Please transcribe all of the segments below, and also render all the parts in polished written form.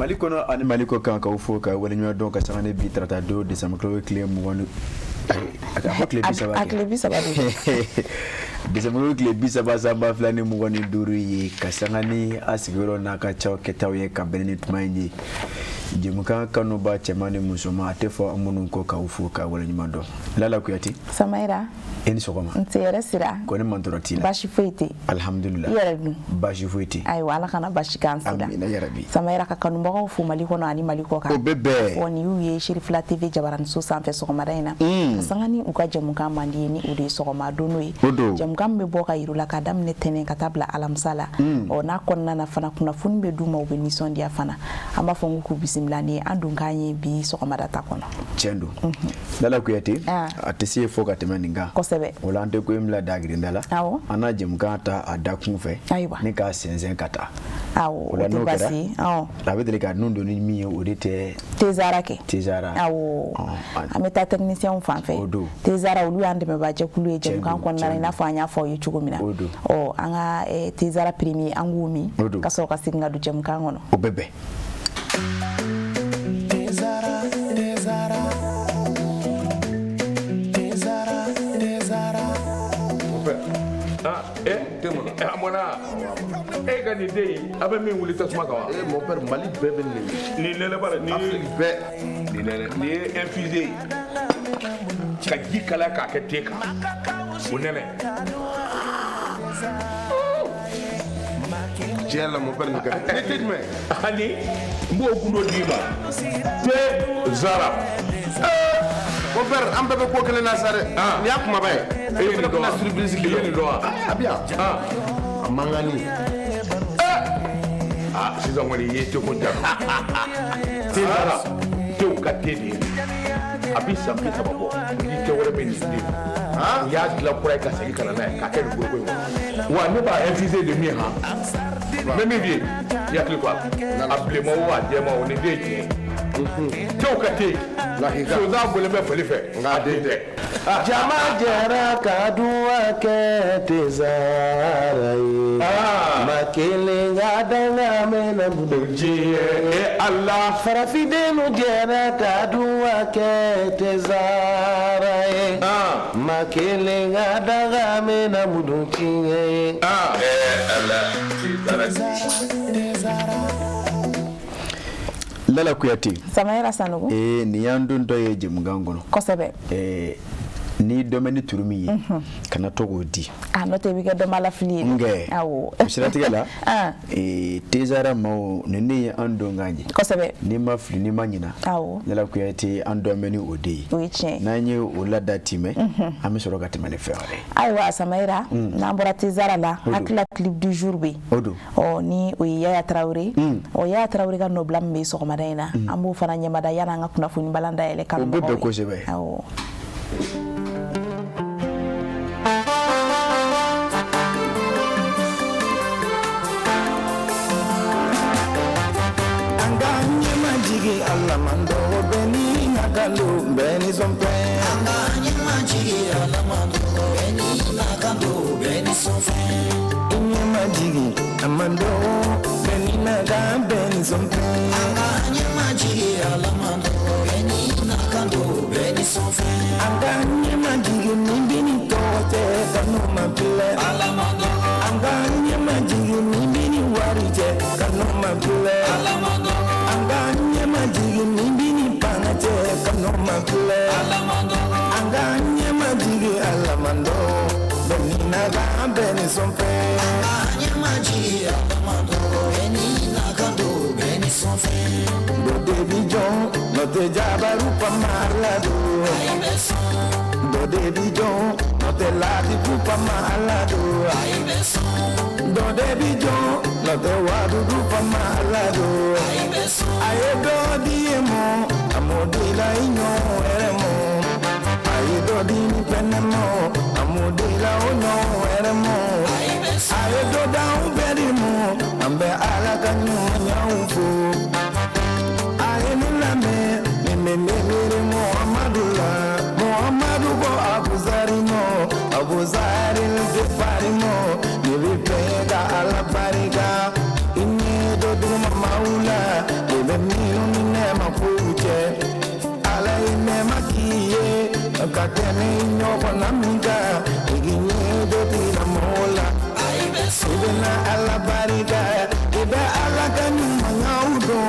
Malikono ani Maliko kan ka ufo ka wala nyo don ka sangane bi trata do de samklo clé mu wonu aka clé bi sabati clé bi sabati de samklo clé bi sabasa flani mu woni duru yi ka sangani asigoro na ka chaw ketawe ka benni tumayi jimuka kanu ba chamani musoma atefo amunun ko ka ufo ka wala nyo do lala kuyati Samaira eni sokoma ntere sira ko ne mandoroti la bashi fiti alhamdulillah yarabi bashi fiti ay wala kana bashi kansida amina yarabi Samaira ka kanu mbago fu Maliko no ani Maliko ka o bebe woni yuye Shirifla TV jabaran so sanfe sokoma daina sangani uka jamuka mandi ni uri sokoma donoi jamuka me boka irula kadam ne tenen katabla alamsala o na konna na fana kuna funbe duma o benison dia fana ama fongu ku bisimla ni andun kanye bi sokoma data kono chendo lala kuyati atesi foka temeninga kosebe olante ko imla dagri ndala ana jamuka ta adakun fe ne ka senzen kata awo o te basi la vedele ka nundo ni mi o dete tezara ke tezara awo ameta technicien fanfe tezara ulu ande me baje kulu e jamuka kon na ina fanya fo yu chugumina o anga tezara premier angumi kaso ka singa du jamuka ngono o bebe amona e ga ni dey abe min wuli tasuma ka wa mon père Mali bebe ni lele bara ni be ni lele ni infusé ka jikala ka ke teka unele Tiens là mon père ni ka ani mbo kundo diba te zara mon père am bebe ko kele na sare ni akuma bay e ni do na surprise ki ni do abia mangani sisan wani ye te ko jar te zara te ka te ni abi sambi sababo ni te wore be ni ya gila kura ka segi kana na ka ke go go wa ne ba infusé de mi ha même bien ya kli quoi appelez moi wa de moi on est dédié tew ka te la higa so za bole me fali fe nga de jama jara kadua ke tezarai makele ngadanga mena budoji Allah farafidenu jara kadua ke tezarai makele ngadanga mena budoji Allah lala kuyati Samaira sanugo ni yandun to ye jemuga ngono kosebe ni domeni turumi kana togo di no te bi ke do mala fili nge awo shiratigala tezara mawo nene ando ngaji kosebe ni ma fili ni manyina awo lala kuyati ando meni odi wiche nanye olada time ami soro gati male fere aywa Samaira na mbora tezara la akla clip du jour bi o ni o Yaya Traoré o Yaya Traoré ga no blam be so ko madaina ambu fana nyamada yana ngakuna funi balanda ele kan bebe ko sebe awo Alamando beni nagalo beni sompe anganye majigi alamando beni nagalo beni sompe inye majigi amando beni naga beni sompe anganye majigi alamando beni nagalo beni sompe anganye majigi nimbini tote kanu mapile alamando anganye majigi nimbini warije kanu mapile alamando anganye majigi nimbini panate kanu mapile alamando anganye majigi alamando beni naga beni sompe anganye majigi alamando beni nagando beni sompe do debi jon no te jabaru pamalado ay beson do debi jon no te ladi pu pamalado ay beson do debi jon no te wadu du pamalado ay beson ay do diemo amodila inyo eremo ay do di penemo amodila ono eremo ay beson ay do down berimo ambe ala kanyo nyaufu ay nulame me Muhammadu bo Abu Zaril de Parimo Nivi pega ala pariga inni do duma maula Ibe nyobona minga iginye do tira mola subena ala barika ebe ala kanu mangaudo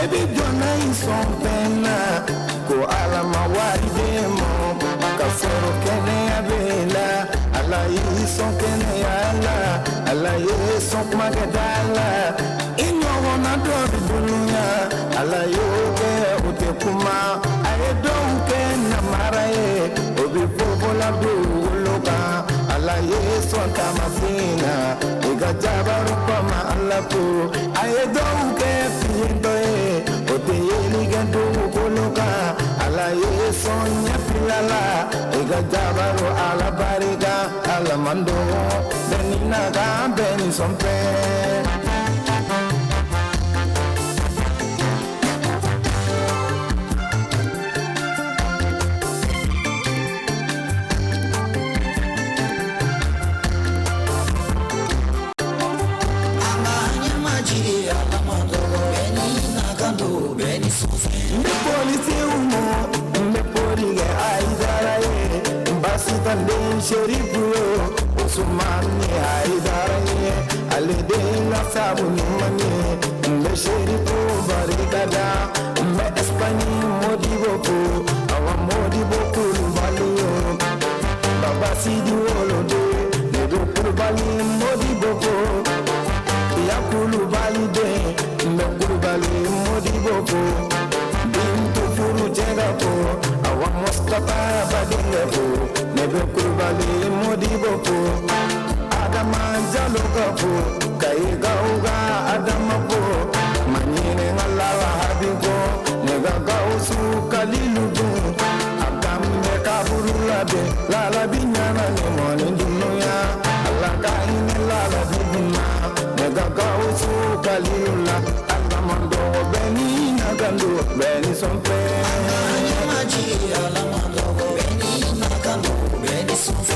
ebe jona ison pena ko ala mawari demo kaforo kene abela ala ison kene ala ison magadala inyo wona do dunya ala yoke utekuma ayedonke na marae obi popola do loka ala ison kamafina igajabaru kama ala ko ayedonke pindoe oteyeli gando koloka ala ison nyapilala igajabaru ala barika ala mando benina ga beni sompe Sherifu Usmani Haidaraye Alidena Sabu Mani Mbe Sherifu Barikada Mbe Espani Modiboku Awa Modiboku Baliyo Baba Sidi Wolode Nedo Kurubali Modiboku Yakulu Balide Mbe Kurubali Modiboku Bintu Furu Jegako Awa Mustafa Badingefu Nebe Kurubali Modiboku Adama Jalogafu Kaiga Uga Adamapo Manyine Ngalawa Habiko Nega Gausu Kaliludu Abdam Meka Burulabe Lala Binyana Nemoni Dunuya Alaka Ine Lala Bibuna Nega Gausu Kalilula Alamando Beni Nagando Beni Sompe Maji Alamando Beni Nagando Beni Sompe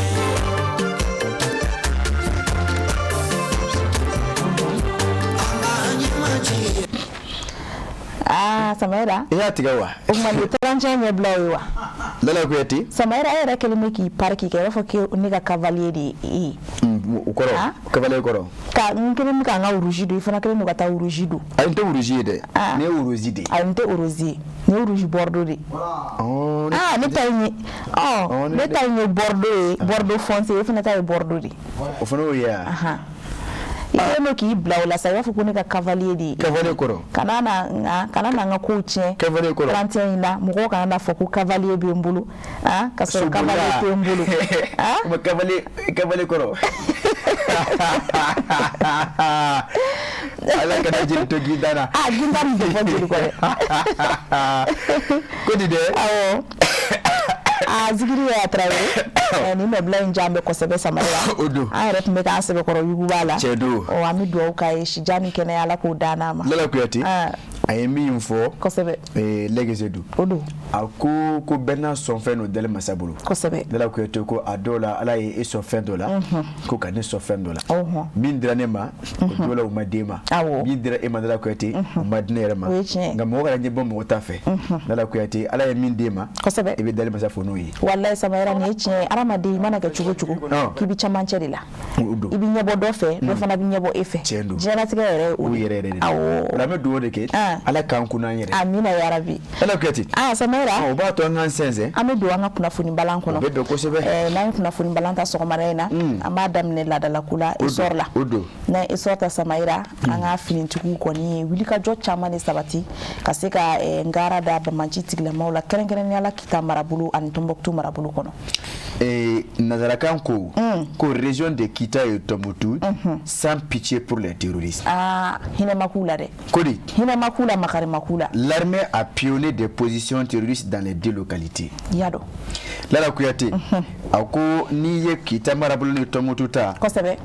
Samaira ya tigawa umali taranja me blawa lala kuyati Samaira era kelime ki parki ke fo ke uniga cavalier di ukoro cavalier koro ka ngene muka nga urujido ifana kele muka ta urujido ayinte urujide ne uruzide ayinte uruzi ne uruji bordeaux de ne tayni ne tayni bordeaux foncé ifana tay bordeaux de ofano ya Ino ki blaula sa yafu kunika cavalier di cavalier koro kanana nga coach cavalier koro 31 na muko kanana foku cavalier bi mbulu kaso cavalier bi mbulu ma cavalier koro ala kana jiri to gidana gindana de fonjiri ko ko dide awo zikiri ya trawe ni me bla njambe ko sebe Samaira ayret me ka sebe ko yugu bala o ami do ka shi jani kene ala ko dana ma lala kuyati ayemi info ko sebe legacy du odo ako ko benna son fe no dele masabulu ko sebe lala kuyati ko adola ala e so fe dola ko kane so fe dola min drane ma dola o madema min dra e madala kuyati madne rema ngam mo gara nyebo mo tafe lala kuyati ala e min dema ko sebe e be dele masafono yi wallahi Samaira ne che aramade mana ga chugo kibi chamanche dila ibi nyebo do fe do fana bi nyebo efe jena tiga yere o yere awo la me do de ke ala kan kuna yere amina ya rabbi ala kati Samaira o ba to ngan sense amedo anga kuna funi balan kono be do ko sebe na kuna funi balan ta so marena amadam ne la dala kula isorla na isorta Samaira anga fini tuku ko ni wilika jo chamani sabati kaseka ngara da ba manchi tigla maula keren ala kita marabulu an Tombouctou marabulu kono nazarakan ko région de Kita et Tombouctou sans pitié pour les terroristes hina makula de kodi hina makula makari makula l'armée a pionné des positions terroristes dans les deux localités yado lala kuyate ako ni ye Kita marabulu ni Tombouctou ta ko sebe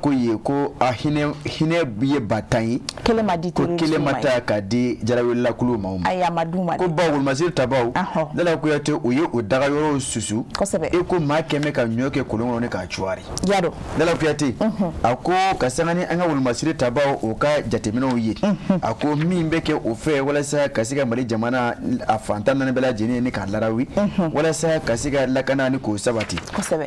ko ye ko hine biye batayi kelema di terroriste kelema ta ka di jarawilla kulu mauma aya maduma ko bawul masir tabaw lala kuyate o ye o daga yoro susu ko ma keme ka nyoke kolongo ne ka chuari yado dala kuyate ako kasangani anga wul masir tabaw o ka jatemino yi ako mimbe ke o fe wala sa kasika mali jamana afantana ne bela jeni ne ka larawi wala sa kasi ka lakana ni ko sabati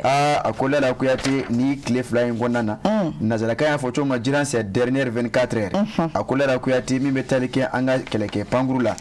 a ko Lala Kuyate ni clé flying gonana nazala ka ya photo ma durant ces dernières 24 heures a ko Lala Kuyate mi metalike anga keleke pangurula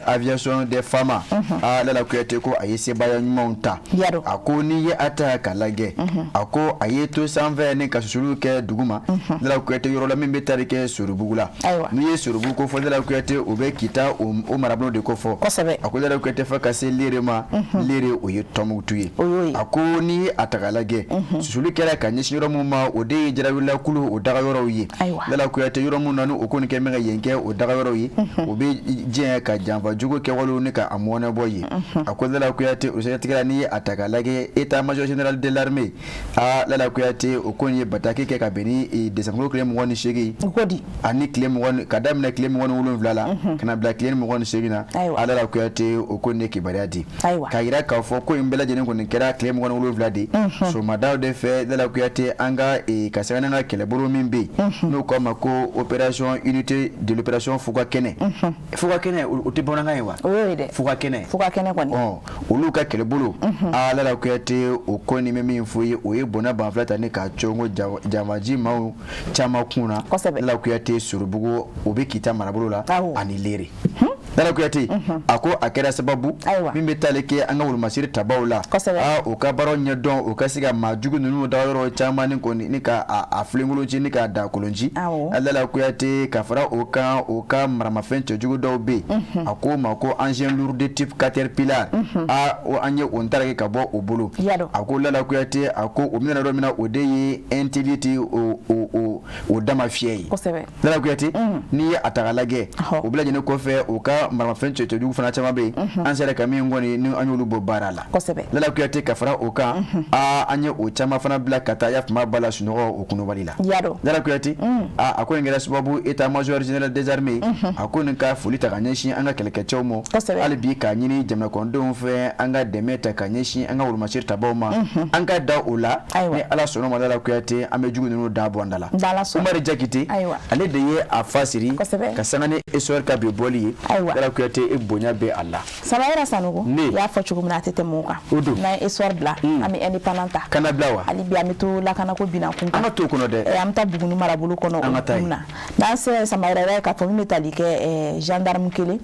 aviation des femmes a Lala Kuyate ko ayese baya monta a ko ni ye ata kalage a ko ayeto 120 ne ka susulu ke duguma Lala Kuyate yoro la mi metalike surubugula ni ye surubu ko fo Lala Kuyate o be kita o marablo de ko fo a ko Lala Kuyate fa kase lire ma lire o ye tomu tuye a ko ni atakalage susulu kera ka nyishi yoro mu ma o de jarawila kulu o daga yoro yi Lala Kuyate yoro mu nanu o ko ni ke mega yenke o daga yoro yi o be je ka jamba jugo ke walu ni ka amona boyi a ko Lala Kuyate o se tigara ni atakalage état major général de l'armée a Lala Kuyate o ko ni bataki ke ka beni e décembre claim woni shegi godi ani claim woni kadam na claim woni wulun vlala kana black claim woni shegi na a Lala Kuyate o ko ni ke bariati ka ira ka fo ko imbela jeni ko ni kera claim woni wulun vladi so madaw de fe Lala Kuyate anga e kasana nga keleburu mimbi no ko mako opération unité de l'opération Fuga Kene o te bona nga ewa Fuga Kene kwani olu ka keleburu a Lala Kuyate o ko ni memi mfuyi o e bona banflata ne ka chongo jamaji mawu chama kuna Lala Kuyate surubugo o be kita marabulu la ani lere Lala Kuyate ako akera sababu mimbe taleke anga wul masiri tabawla a o ka baro nyedon o ka siga majugu nunu dawro chama ni ko ni ka a flingulu ji ni ka da kolonji Lala Kuyate ka fara o ka marama fenche jugu do be ako mako engin lourd de type caterpillar a o anye on tarake ka bo o bulu ako Lala Kuyate ako o mina do mina o de intelligence o dama fiei Lala Kuyate ni atagalage o blaje ne ko fe o ka marama fenche to jugu fana chama be ansere ka mi ngoni ni anyulu bo barala Lala Kuyate ka fara o ka a anye o chama fana black kata ya fama bala suno o kuno balila Lala Kuyate ako ngela sababu état major général des armées ako nka fulita kanyeshi anga keleke chomo albi ka nyini jamna kondo fe anga demeta kanyeshi anga ulumashir taboma anga da ula ne ala sono Lala Kuyate amejugu nunu da bondala umari jakiti ale de ye afasiri kasanga ne esor ka be boli Lala Kuyate e bonya be Allah sabayra sanugo ya fa chugu na tete moka na esor bla ami independanta kana blawa ali bi amitu la kana ko bina kun anga to kono de amta bugunu marabulu kono kuna dan se samayra ka fo metalike gendarme kele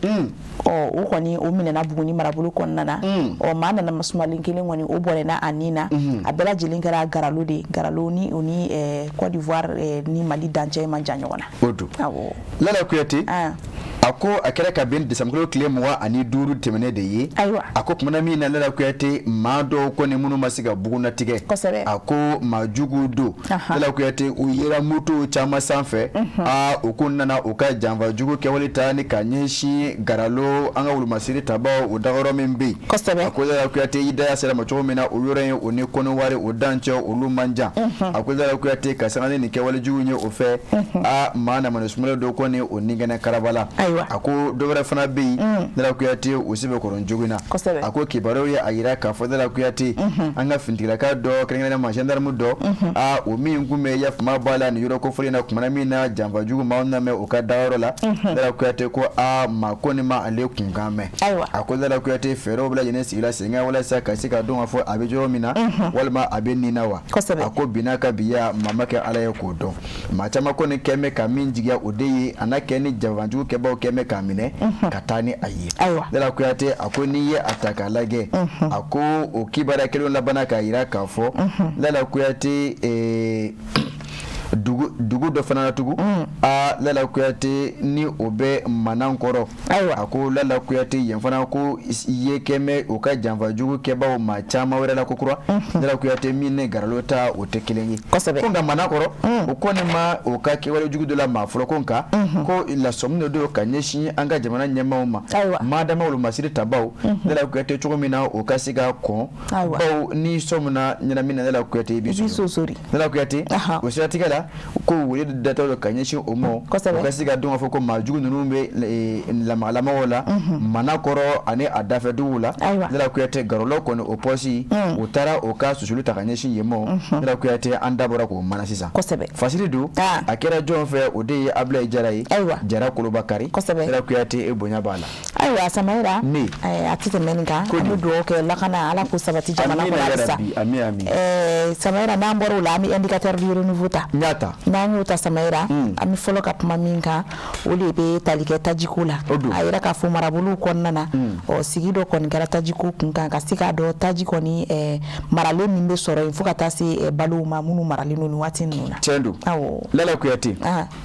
o koni o minena buguni marabulu kono na o mana na masumali kele woni o bole na anina abela jilinkara garalo ni oni Côte d'Ivoire ni Mali danje manjanyo wana odu Lala Kuyate ako akere ka ben décembre claim wa ani duru temene de yi ako kuma mi na Lala Kuyate ma do ko ne munu masiga buguna tige ako majugu do Lala Kuyate u yera moto chama sanfe a okunna na oka jamba jugu ke walita ni kanyeshi garalo anga wulu masiri tabaw o dagoro membe ako Lala Kuyate ida ya sera macho mena o yore o ne kono ware o dancho o lu manja ako Lala Kuyate ka sanga ni ke wale jugu nye o fe a mana manusmule do ko ne o ningana karabala ako dogara fana bi Lala Kuyate o sibe koron juguna ako kibaro ya ayira ka fo Lala Kuyate anga fintira ka do krengena ma gendarme do a o mi ngume ya fama bala ni yoro ko fori na kuma mi na jamba jugu ma na me o ka dawro la Lala Kuyate ko a ma ko ni ma ale kungame ako Lala Kuyate fero bla jene sila senga wala saka sika don afo abejo mina walma abeni nawa ako binaka biya mamake ala ya ko do ma chama ko ni keme ka minjiga odeyi anake ni javanju ke ba keme kamine katani ayi Lala Kuyate ako ni ye atakalage ako okibara kelo labana ka ira kafo Lala Kuyate dugu do fana tugu a Lala Kuyate ni obe manankoro ako Lala Kuyate yen fana ko ye keme o ka janva jugu ke ba o ma chama wera la kokura Lala Kuyate mine garalota o tekelengi ko nga manankoro o ko ni ma o ka ke wera jugu do la ma furo konka ko la somno do kanyeshi anga jamana nyama ma madama ulu masiri tabaw Lala Kuyate chugo mina o ka siga ko baw ni somna nyina mina Lala Kuyate bisu Lala Kuyate o siatigala ko wele data ka ɲɛsin o ma u ka se ka dɔn ka fɔ ko maajugu ninnu bɛ lamagalamagaw la Manakɔrɔ ani a dafɛduguw la Nala Kuyate Garolo kɔni o pɔsi u taara o ka susuli ta ka ɲɛsin yen ma Nala Kuyate an dabɔra k'o mana sisan fasiri don a kɛra jɔn fɛ o de ye Ablaye Jara ye Jara Kolobakari Nala Kuyate e bonya b'a la ayiwa Samayira a tɛ tɛmɛ nin kan an bɛ dugawu kɛ lakana Ala k'o sabati jamana kɔnɔ halisa Samayira n'an bɔra o la an bɛ indicateur de renouveau ta n'an y'o ta Samayira an bɛ fɔlɔ ka kuma min kan o de bɛ tali kɛ tajiko la a yɛrɛ k'a fɔ marabolo kɔnɔna na sigi dɔ kɔni kɛra tajiko kun kan ka se k'a dɔn taji kɔni maralen min bɛ sɔrɔ yen fo ka taa se balow ma minnu maralen don nin waati ninnu na tiɲɛ don Lala Kuyate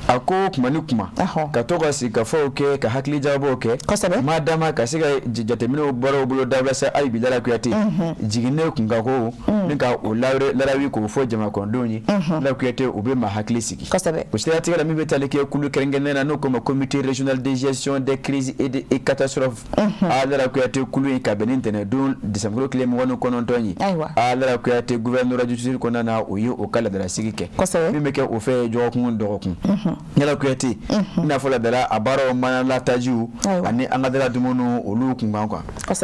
a ko kuma ni kuma ka to ka sigikafaw kɛ ka hakili jabɔw kɛ maa dama ka se ka jateminɛw bɔra u bolo dabila sa hali bi Lala Kuyate jiginnen kun ka ko ni ka o larawi k'o fɔ jamakɔnɔdenw ye Lala Kuyate u bɛ maa hakili sigi o siratigɛ la min bɛ tali kɛ kulu kɛrɛnkɛrɛnnen na n'o ko ma comité régional de gestion des crises et catastrophes Lala Kuyate kulu in ka bɛn ni ntɛnɛndon décembre tile 29 ye Lala Kuyate gouverneur du Sud kɔnɔna na o ye o ka ladarasigi kɛ min bɛ kɛ o fɛ dɔgɔkun Lala Kuyate i n'a fɔ ladala a baaraw manala tajiw ani an ka dala dumuni olu kun kan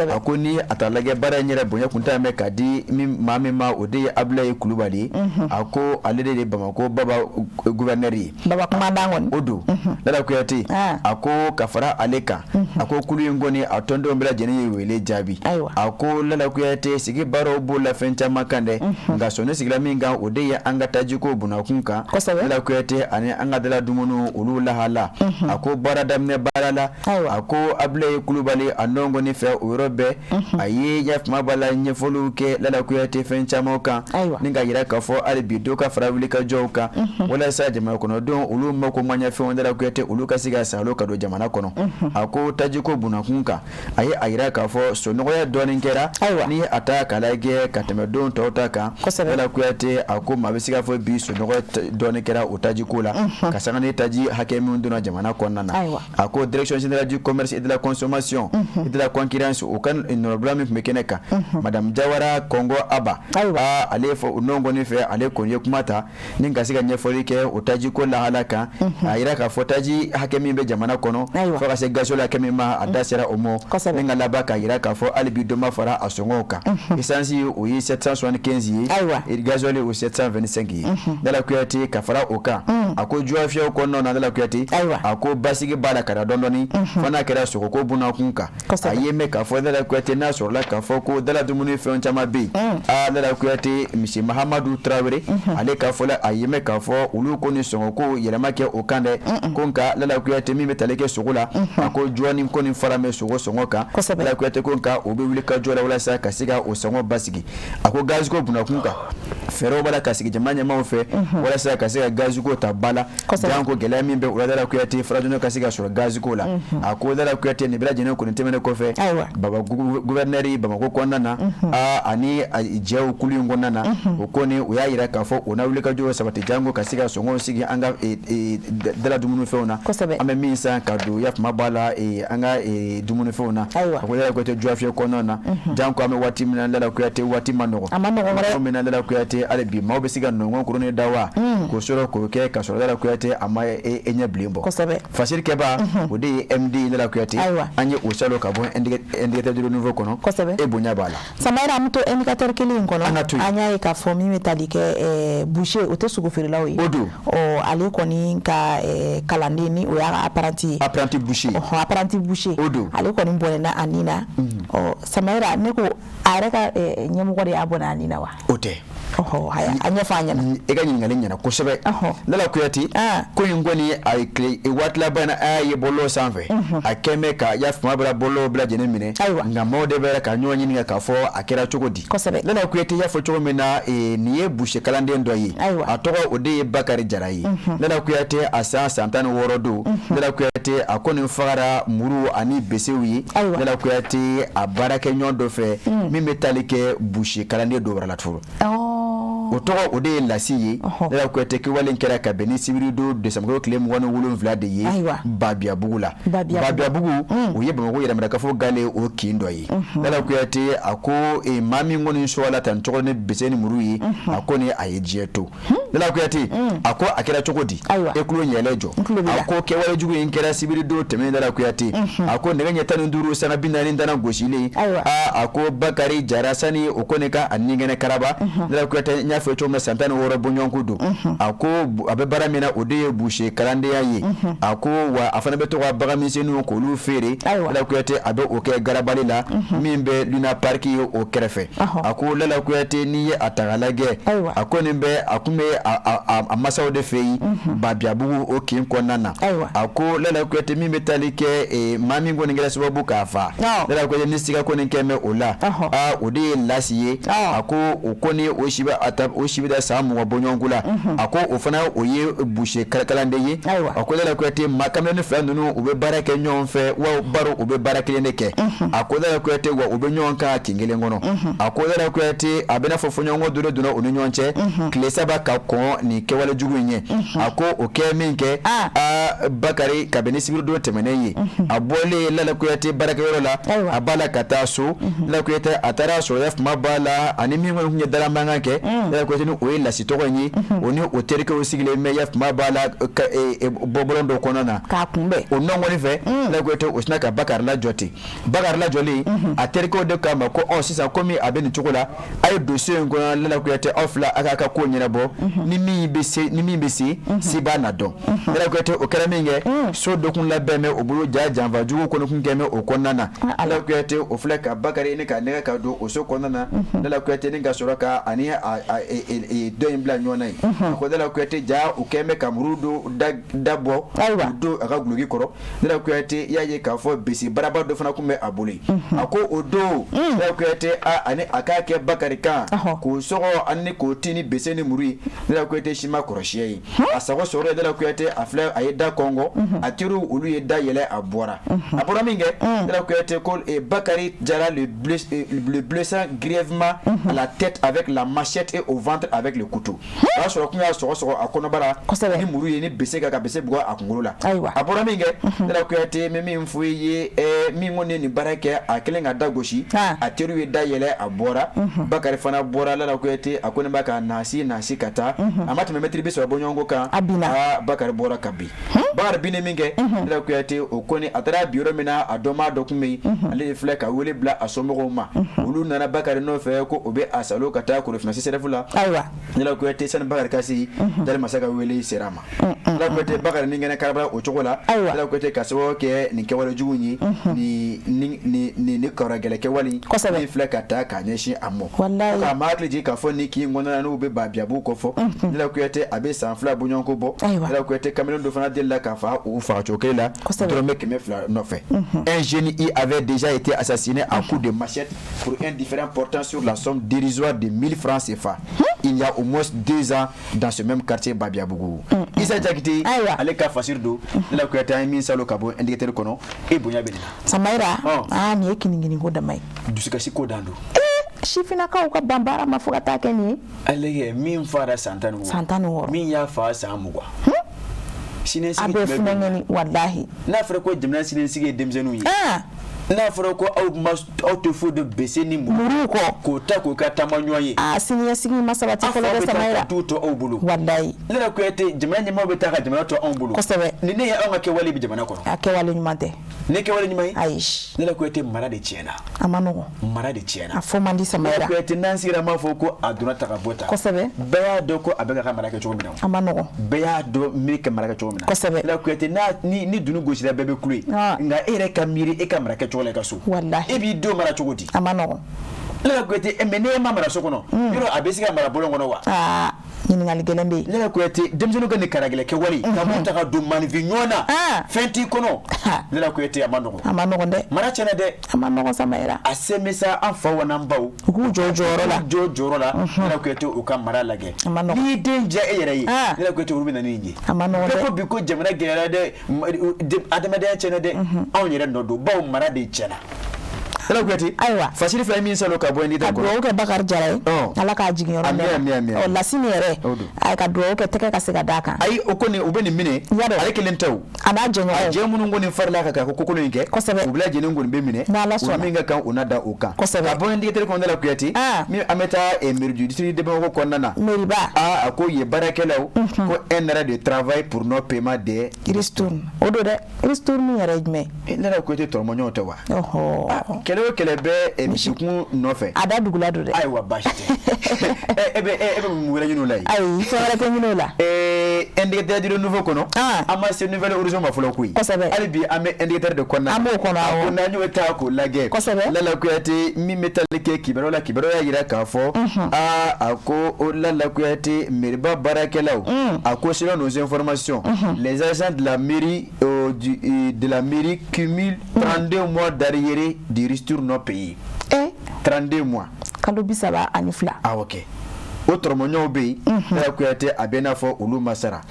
a ko ni a ta lajɛ baara in yɛrɛ bonya kun t'a mɛn ka di maa min ma o de ye Ablaye Kulubali a ko ale de ye Bamako baba gouverneur ye o don Lala Kuyate a ko ka fara ale kan a ko kulu in kɔni a tɔndenw bɛɛ lajɛlen ye wele jaabi a ko Lala Kuyate sigi baaraw b'o la fɛn caman kan dɛ nka sɔnni sigila min kan o de ye an ka tajiko bunakun kan Lala Kuyate ani an ka dala dumuni olu lahala a ko baara daminɛ baara la a ko Ablaye Kulubali a nɔngɔni fɛ o yɔrɔ bɛɛ a ye yafuma b'a la ɲɛfɔliw kɛ Lala Kuyate fɛn caman kan ni ka yira k'a fɔ hali bi dɔ ka fara wuli ka jɔw kan walasa jamana kɔnɔdenw olu mako maɲɛ fɛnw Lala Kuyate olu ka se ka salo ka don jamana kɔnɔ a ko tajiko bunakun kan a ye a yira k'a fɔ sonɔgɔya dɔɔnin kɛra ni a ta k'a lajɛ ka tɛmɛ don tɔw ta kan Lala Kuyate a ko maa bɛ se ka fɔ bi sonɔgɔya dɔɔnin kɛra o tajiko la ka sanga ni taji hakɛ min donna jamana kɔnɔna na a ko direction générale du commerce et de la consommation et de la concurrence o ka nɔrɔbila min tun bɛ kɛnɛ kan madame Jawara Kongo Aba ale fɔ o nɔngɔni fɛ ale kɔni ye kuma ta ni ka se ka ɲɛfɔli kɛ o tajiko lahala kan a yira k'a fɔ taji hakɛ min bɛ jamana kɔnɔ fo ka se gasoil hakɛ min ma a da sera o ma ni ka laban ka yira k'a fɔ hali bi dɔ ma fara a sɔngɔw kan essence o ye 775 ye gasoil o 725 ye Lala Kuyate ka fara o kan a ko juwa fiyɛw kɔnɔna na Lala Kuyate a ko basigi b'a la ka da dɔɔni fo n'a kɛra sogoko bunakun kan a ye mɛn k'a fɔ Lala Kuyate n'a sɔrɔla k'a fɔ ko dala dumuni fɛn caman bɛ yen Lala Kuyate misi Mahamadu Traore ale k'a fɔ la a ye mɛn k'a fɔ olu ko ni sɔngɔko yɛlɛma kɛ o kan dɛ ko nka Lala Kuyate min bɛ tali kɛ sogo la a ko juwa ni ko ni fara mɛ sogo sɔngɔ kan Lala Kuyate ko nka o bɛ wuli ka jɔ la walasa ka se ka o sɔngɔ basigi a ko gaziko bunakun kan fɛɛrɛw b'a la ka sigi jamana ɲɛmaaw fɛ walasa ka se ka gaziko ta ba la jan ko gɛlɛya min bɛ o la Lala Kuyate farajɛnɛw ka se ka sɔrɔ gaziko la a ko Lala Kuyate nin bɛɛ lajɛlen kɔni tɛmɛnen kɔfɛ baba gouverneur Bamako kɔnɔna na ani jɛw kulu in kɔnɔna na o kɔni o y'a yira k'a fɔ o na wuli ka jɔ sabati jango ka se ka sɔngɔw sigi an ka dala dumunifɛnw na an bɛ min san ka don yafuma b'a la an ka dumunifɛnw na a ko Lala Kuyate juwa fiyɛ kɔnɔna na janko an bɛ waati min na Lala Kuyate waati ma nɔgɔ waati min na Lala Kuyate hali bi maaw bɛ se ka nɔngɔn kurunin da wa k'o sɔrɔ k'o kɛ ka sɔrɔ Lala Kuyate a ma ɲɛ bilen bɔ fasirikɛba o de ye MD Lala Kuyate an ye o salo ka bɔ indicateur de renouveau kɔnɔ e bonya b'a la Samayira an bɛ to indicateur kelen in kɔnɔ an y'a ye k'a fɔ min bɛ tali kɛ boucher o tɛ sogo feerelaw ye ale kɔni ka kalanden ni o y'a apprenti ye apprenti boucher ale kɔni bɔnɛna a nin na Samayira ne ko a yɛrɛ ka ɲɛmɔgɔ de y'a bɔnɛ a nin na wa o tɛ a ɲɛfɔ an ɲɛna e ka ɲininkali ɲɛna kosɛbɛ Lala Kuyate ko in kɔni a ye waati laban na a y'a ye bɔlɔlɔ sanfɛ a kɛn bɛ ka yafuma bɛɛ bɔlɔlɔw bɛɛ lajɛlen minɛ nka maaw de bɛ ka ɲɔgɔn ɲininka k'a fɔ a kɛra cogo di Lala Kuyate y'a fɔ cogo min na nin ye boucher kalanden dɔ ye a tɔgɔ o de ye Bakari Jara ye Lala Kuyate a san 16 don Lala Kuyate a kɔni fagara muru ani besew ye Lala Kuyate a baarakɛ ɲɔgɔn dɔ fɛ min bɛ tali kɛ boucher kalanden dɔ wɛrɛ la tuguni o tɔgɔ o de ye lasi ye ne la kuyate ke walen kɛra ka bɛn ni sibiri do décembre tile 27 de ye Babiabugu la Babiabugu o ye Bamakɔ yɛrɛmara k'a fɔ gale o kin dɔ ye ne la kuyate a ko maa min kɔni sɔgɔla tan tɔgɔ ne bese ni muru ye a ko ni a ye diɲɛ to ne la kuyate a ko a kɛra cogo di e kulo ɲɛlɛ jɔ a ko kɛwale jugu in kɛra sibiri do tɛmɛnen ne la kuyate a ko nɛgɛ ɲɛ 15 sana 40 dana gosilen a ko Bakari Jara sani o ko ne ka a ningɛnɛ karaba ne la kuyate n y'a fɛ cogo min na san 16 bɔɲɔgɔnko don a ko a bɛ baara min na o de ye boucher kalandenya ye a ko wa a fana bɛ to ka bagan misɛnninw k'olu feere Lala Kuyate a bɛ o kɛ garabali la min bɛ Luna Park ye o kɛrɛfɛ a ko Lala Kuyate n'i ye a ta k'a lajɛ a ko nin bɛ a kun bɛ a masaw de fɛ yen Babiabugu o kin kɔnɔna na a ko Lala Kuyate min bɛ tali kɛ maa min kɔni kɛra sababu k'a fa Lala Kuyate ni siga kɔni kɛ mɛ o la o de ye lasi ye a ko o kɔni o si bɛ da san 20 bɔɲɔgɔnko la a ko o fana o ye boucher kalanden ye a ko Lala Kuyate maa kamalen fila ninnu u bɛ baara kɛ ɲɔgɔn fɛ wa baro u bɛ baara kelen de kɛ a ko Lala Kuyate wa u bɛ ɲɔgɔn kan kin kelen kɔnɔ a ko Lala Kuyate a bɛ n'a fɔ fɔɲɔgɔnkɔ dɔ de donna u ni ɲɔgɔn cɛ tile 3 ka kɔn nin kɛwale jugu in ye a ko o kɛ min kɛ Bakari kabini sibiri don tɛmɛnen ye a bɔlen Lala Kuyate baarakɛyɔrɔ la a b'a la ka taa so Lala Kuyate a taara sɔrɔ kuma b'a la ani min kɔni tun ye dara mankan kɛ Lala Kuyate ni o ye lasi tɔgɔ in ye o ni o terikɛw sigilen mɛ yafuma b'a la bɔbɔlɔn dɔ kɔnɔ na k'a kunbɛn o nɔngɔni fɛ Lala Kuyate o sina ka Bakari lajɔ ten Bakari lajɔlen a terikɛw de k'a ma ko sisan komi a bɛ nin cogo la a ye dossier in kɔnɔ Lala Kuyate aw fila a k'a ka ko ɲɛnabɔ ni min bɛ se si b'a na dɔn Lala Kuyate o kɛra min kɛ so dɔ kun labɛn mɛ o bolo janfa jugu kɔni kun kɛ mɛ o kɔnɔna na Lala Kuyate o filɛ ka Bakari ni ka nɛgɛ ka don o so kɔnɔna na Lala Kuyate ni ka sɔrɔ ka ani dɔ in bila ɲɔgɔn na ye a ko Lala Kuyate ja o kɛ mɛ ka muru da bɔ o don a ka guloki kɔrɔ Lala Kuyate y'a ye k'a fɔ bese baraba dɔ fana kun bɛ a bolo a ko o don Lala Kuyate ani a k'a kɛ Bakari kan k'o sɔgɔ ani k'o ti ni bese ni muru ye Lala Kuyate si ma kɔrɔsiya ye a sago sɔrɔ Lala Kuyate a filɛ a ye da kɔngɔ a teriw olu ye da yɛlɛ a bɔra min kɛ Lala Kuyate ko Bakari Jara le blessant grièvement à la tête avec la machette et au ventre avec le couteau o y'a sɔrɔ kun y'a sɔgɔ a kɔnɔbara ni muru ye ni bese ka bese bugɔ a kunkolo la a bɔra min kɛ Lala Kuyate mɛ min fɔ ye min kɔni ye nin baara kɛ a kelen ka da gosi a teriw ye da yɛlɛ a bɔra Bakari fana bɔra Lala Kuyate a ko ne b'a ka nasi ka taa a ma tɛmɛ mɛtiri 30 bɔɲɔgɔnko kan Bakari bɔra ka bin Bakari binnen min kɛ Lala Kuyate o kɔni a taara bi yɔrɔ min na a dɔnbaa dɔ kun bɛ yen ale de filɛ ka wele bila a somɔgɔw ma olu nana Bakari nɔfɛ ko o bɛ a salo ka taa Korofina CSREF la Lala Kuyate sani Bakari ka se dali masa ka wele sera ma Lala Kuyate Bakari ni kɛnɛ karabara o cogo la Lala Kuyate ka sababu kɛ nin kɛwale jugu ye ni kɔrɔ gɛlɛ kɛwale min filɛ ka taa k'a ɲɛsin a mɔ k'a ma hakili jigin k'a fɔ ni k'i kɔnɔna n'u bɛ Babiabugu kɔfɔ Lala Kuyate a bɛ san 2 bɔɲɔgɔnko bɔ Lala Kuyate kamalen dɔ fana delila k'a fa o fagacogo kelen la dɔrɔmɛ 200 nɔfɛ un jeune avait déjà été assassiné à coups de machette pour un différend portant sur la somme dérisoire de 1000 francs CFA il y a au moins 2 ans dans ce même quartier Babiabugu Isa Jakite ale ka fasir do Lala Kuyate an min salo ka bɔ indicateur kɔnɔ e bonya bɛ nin na Samaira ni ye kinigini ko damai dusukasi ko dan do sifinakaw ka banbara ma fo ka taa kɛ nin ye ale min fara san 16 min y'a fa san 20 a bɛ funɛŋɛni wallahi n'a fɔra ko jamana siniɲɛsigi ye denmisɛnninw ye n'a fɔra ko aw tɛ foyi dɔn bese ni muru kɔ k'o ta k'o ka taama ɲɔgɔn ye siniɲɛsigi ma sabati fɔlɔ dɛ Samaira a t'u to aw bolo wallahi Lala Kuyate jamana ɲɛmaaw bɛ taa ka jamana to anw bolo kosɛbɛ ni ne ye anw ka kɛwale bɛ jamana kɔnɔ a kɛwale ɲuman tɛ ne kɛwale ɲuman ye ayi Lala Kuyate mara de tiɲɛna a ma nɔgɔn mara de tiɲɛna a fɔ man di Samaira Lala Kuyate n'an sigira m'a fɔ ko a donna ta ka bɔ ta kosɛbɛ bɛɛ y'a dɔn ko a bɛ ka mara kɛ cogo min na a ma nɔgɔn bɛɛ y'a dɔn min ka mara kɛ cogo min na kosɛbɛ Lala Kuyate ni dunu gosira bɛɛ bɛ kulo ye nka e yɛrɛ ka miiri e ka mara kɛ cogo la i ka so e b'i denw mara cogo di a ma nɔgɔn Lala Kuyate mais ne ma mara so kɔnɔ yɔrɔ a bɛ se ka mara bolon kɔnɔ wa ɲininkali gɛlɛn bɛ yen Lala Kuyate denmisɛnninw ka nin karagɛlɛ kɛwale ka b'u ta ka don maninfin ɲɔgɔn na fɛn t'i kɔnɔ Lala Kuyate a ma nɔgɔn dɛ mara tiɲɛna dɛ a ma nɔgɔn Samaira a se bɛ sa an faw n'an baw u k'u jɔ jɔyɔrɔ la Lala Kuyate u ka mara lajɛ a ma nɔgɔn n'i den diya e yɛrɛ ye Lala Kuyate olu bɛ na n'i ye a ma nɔgɔn dɛ ko bi ko jamana gɛlɛyara dɛ adamadenya tiɲɛna dɛ anw yɛrɛ nɔ don baw mara de tiɲɛna Dala Kuyate Aiwa fasili fila min salo ka bɔ ndi ta ko ka Bakar Jara ala ka jigin yɔrɔ ami o lasini yɛrɛ ay ka duwawu kɛ tɛgɛ ka se ka da kan ayi o kɔni u bɛ nin minɛ ale kelen taw ana jɛɲɔgɔn jɛ minnu kɔni farila ka ko kokolo in kɛ kosɛbɛ u bila jɛnen kɔni bɛ minɛ u min ka kan u na da o kan kosɛbɛ a bɔ ndi tele kɔnɔ Dala Kuyate min an bɛ taa mairie du département kɔnɔna na mairie a ko ye baarakɛlaw ko un arrêt de travail pour non paiement des ristourne o do dɛ ristourne yɛrɛ jumɛn Dala Kuyate tɔrɔmɔɲɔgɔn tɛ wa kɛlɛ o kɛlɛ bɛ misikun nɔfɛ a da dugula do dɛ ayiwa baasi tɛ e bɛ mun wɛrɛ ɲini o la yen ayi fɛn wɛrɛ tɛ ɲini o la indicateur de nouveau kɔnɔ an ma se nouvelle horizon ma fɔlɔ koyi kosɛbɛ hali bi an bɛ indicateur de kɔnɔna an b'o kɔnɔ ko n'an y'o ta k'o lajɛ kosɛbɛ Dala Kuyate min bɛ tali kɛ kibaruya la kibaruya y'a jira k'a fɔ a ko o Dala Kuyate mairie baarakɛlaw a ko selon nos informations les agents de la mairie cumulent 32 mois d'arriérés de ristourne non payés 32 mois kalo 32 ok o tɔrɔmɔɲɔgɔnw bɛ yen Dala Kuyate a bɛ n'a fɔ olu ma sara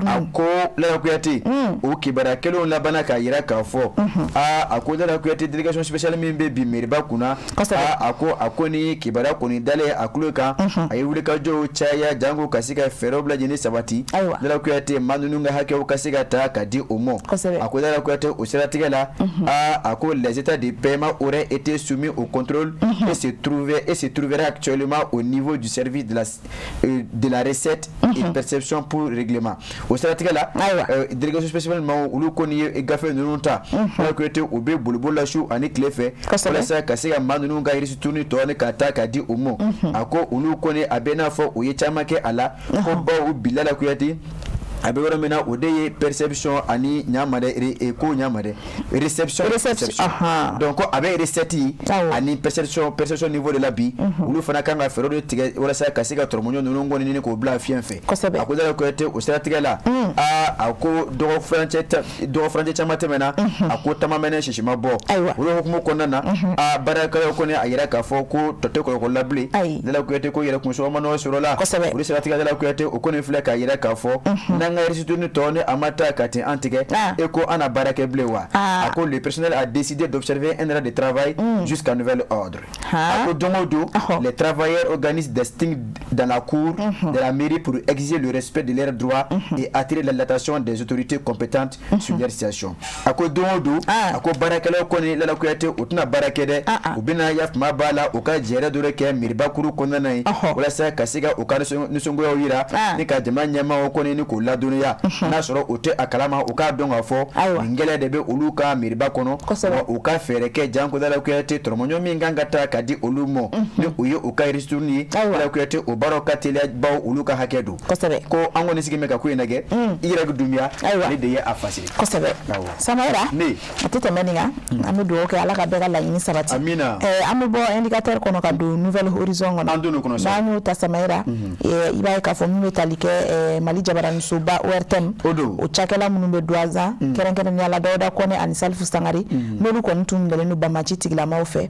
a ko Dala Kuyate o kibaruya kelenw labana k'a jira k'a fɔ a ko Dala Kuyate délégation spéciale min bɛ bi mairiba kunna a ko ni kibaruya kɔni dalen a tulo kan a ye wulikajɔw caya janko ka se ka fɛɛrɛw bɛɛ lajɛlen sabati Dala Kuyate maa ninnu ka hakɛw ka se ka ta ka di o ma a ko Dala Kuyate o siratigɛ la a ko les états de paiement auraient été soumis au contrôle et se trouveraient actuellement au niveau du service de la recette et perception pour règlement au siratigɛ la délégation spéciale ma olu kɔni ye gafe ninnu ta Dala Kuyate u bɛ boliboli la su ani tile fɛ walasa ka se ka maa ninnu ka ristourne tɔ ni ka taa ka di u ma a ko olu kɔni a bɛ n'a fɔ u ye caman kɛ a la ko baw bi Dala Kuyate a bɛ yɔrɔ min na o de ye perception ani ko ɲama dɛ réception donc a bɛ recette ani perception niveau de la bi olu fana kan ka fɛɛrɛ de tigɛ walasa ka se ka tɔrɔmɔɲɔ ninnu kɔni ɲini k'o bila fiɲɛ fɛ a ko Dala Kuyate o siratigɛ la a ko dɔgɔ furancɛ caman tɛmɛna a ko taama mɛnɛ sisima bɔ olu hukumu kɔnɔna na a baarakɛlaw kɔni a yira k'a fɔ ko tɔ tɛ kɔlɔkɔ la bilen Dala Kuyate ko yɛrɛ kunsɔngɔ ma nɔgɔ sɔrɔ la olu siratigɛ Dala Kuyate o kɔni filɛ k'a yira k'a fɔ n'an ka ristourne tɔ ni a ma taa ka ten an tigɛ e ko an na baara kɛ bilen wa a ko le personnel a décidé d'observer un arrêt de travail jusqu'à nouvel ordre a ko don o don les travailleurs organisent des sitting dans la cour de la mairie pour exiger le respect de leurs droits et attirer l'attention des autorités compétentes sur leur situation a ko don o don a ko baarakɛlaw kɔni Dala Kuyate u tɛna baara kɛ dɛ u bɛna yafama b'a la u ka jɛrɛ dɔ de kɛ mairibakuru kɔnɔna ye walasa ka se ka u ka nisɔngoyaw yira ni ka jamana ɲɛmaaw kɔni ni k'u ladɔnniya n'a sɔrɔ o tɛ a kalama u k'a dɔn k'a fɔ nin gɛlɛya de bɛ olu ka mairiba kɔnɔ wa u ka fɛɛrɛ kɛ janko Dala Kuyate tɔrɔmɔɲɔ min kan ka taa ka di olu ma ni u ye u ka ristourne ye Dala Kuyate o baaraw ka teliya baw olu ka hakɛ don ko an kɔni sigi bɛ ka ko in lajɛ i yɛrɛ dunbiya ale de ye a fasiri kosɛbɛ Samayira a tɛ tɛmɛ nin kan an bɛ dugawu kɛ Ala ka bɛɛ ka laɲini sabati amina an bɛ bɔ indicateur kɔnɔ ka don nouvelle horizon kɔnɔ an donn'o kɔnɔ sa n'an y'o ta Samayira i b'a ye k'a fɔ min bɛ tali kɛ Mali jabaranisoba ORTM o cakɛla minnu bɛ Douazan kɛrɛnkɛrɛnnenya la Dawuda Kɔnɛ ani Salifu Sangare n'olu kɔni tun dalen don Bamaci tigilamaw fɛ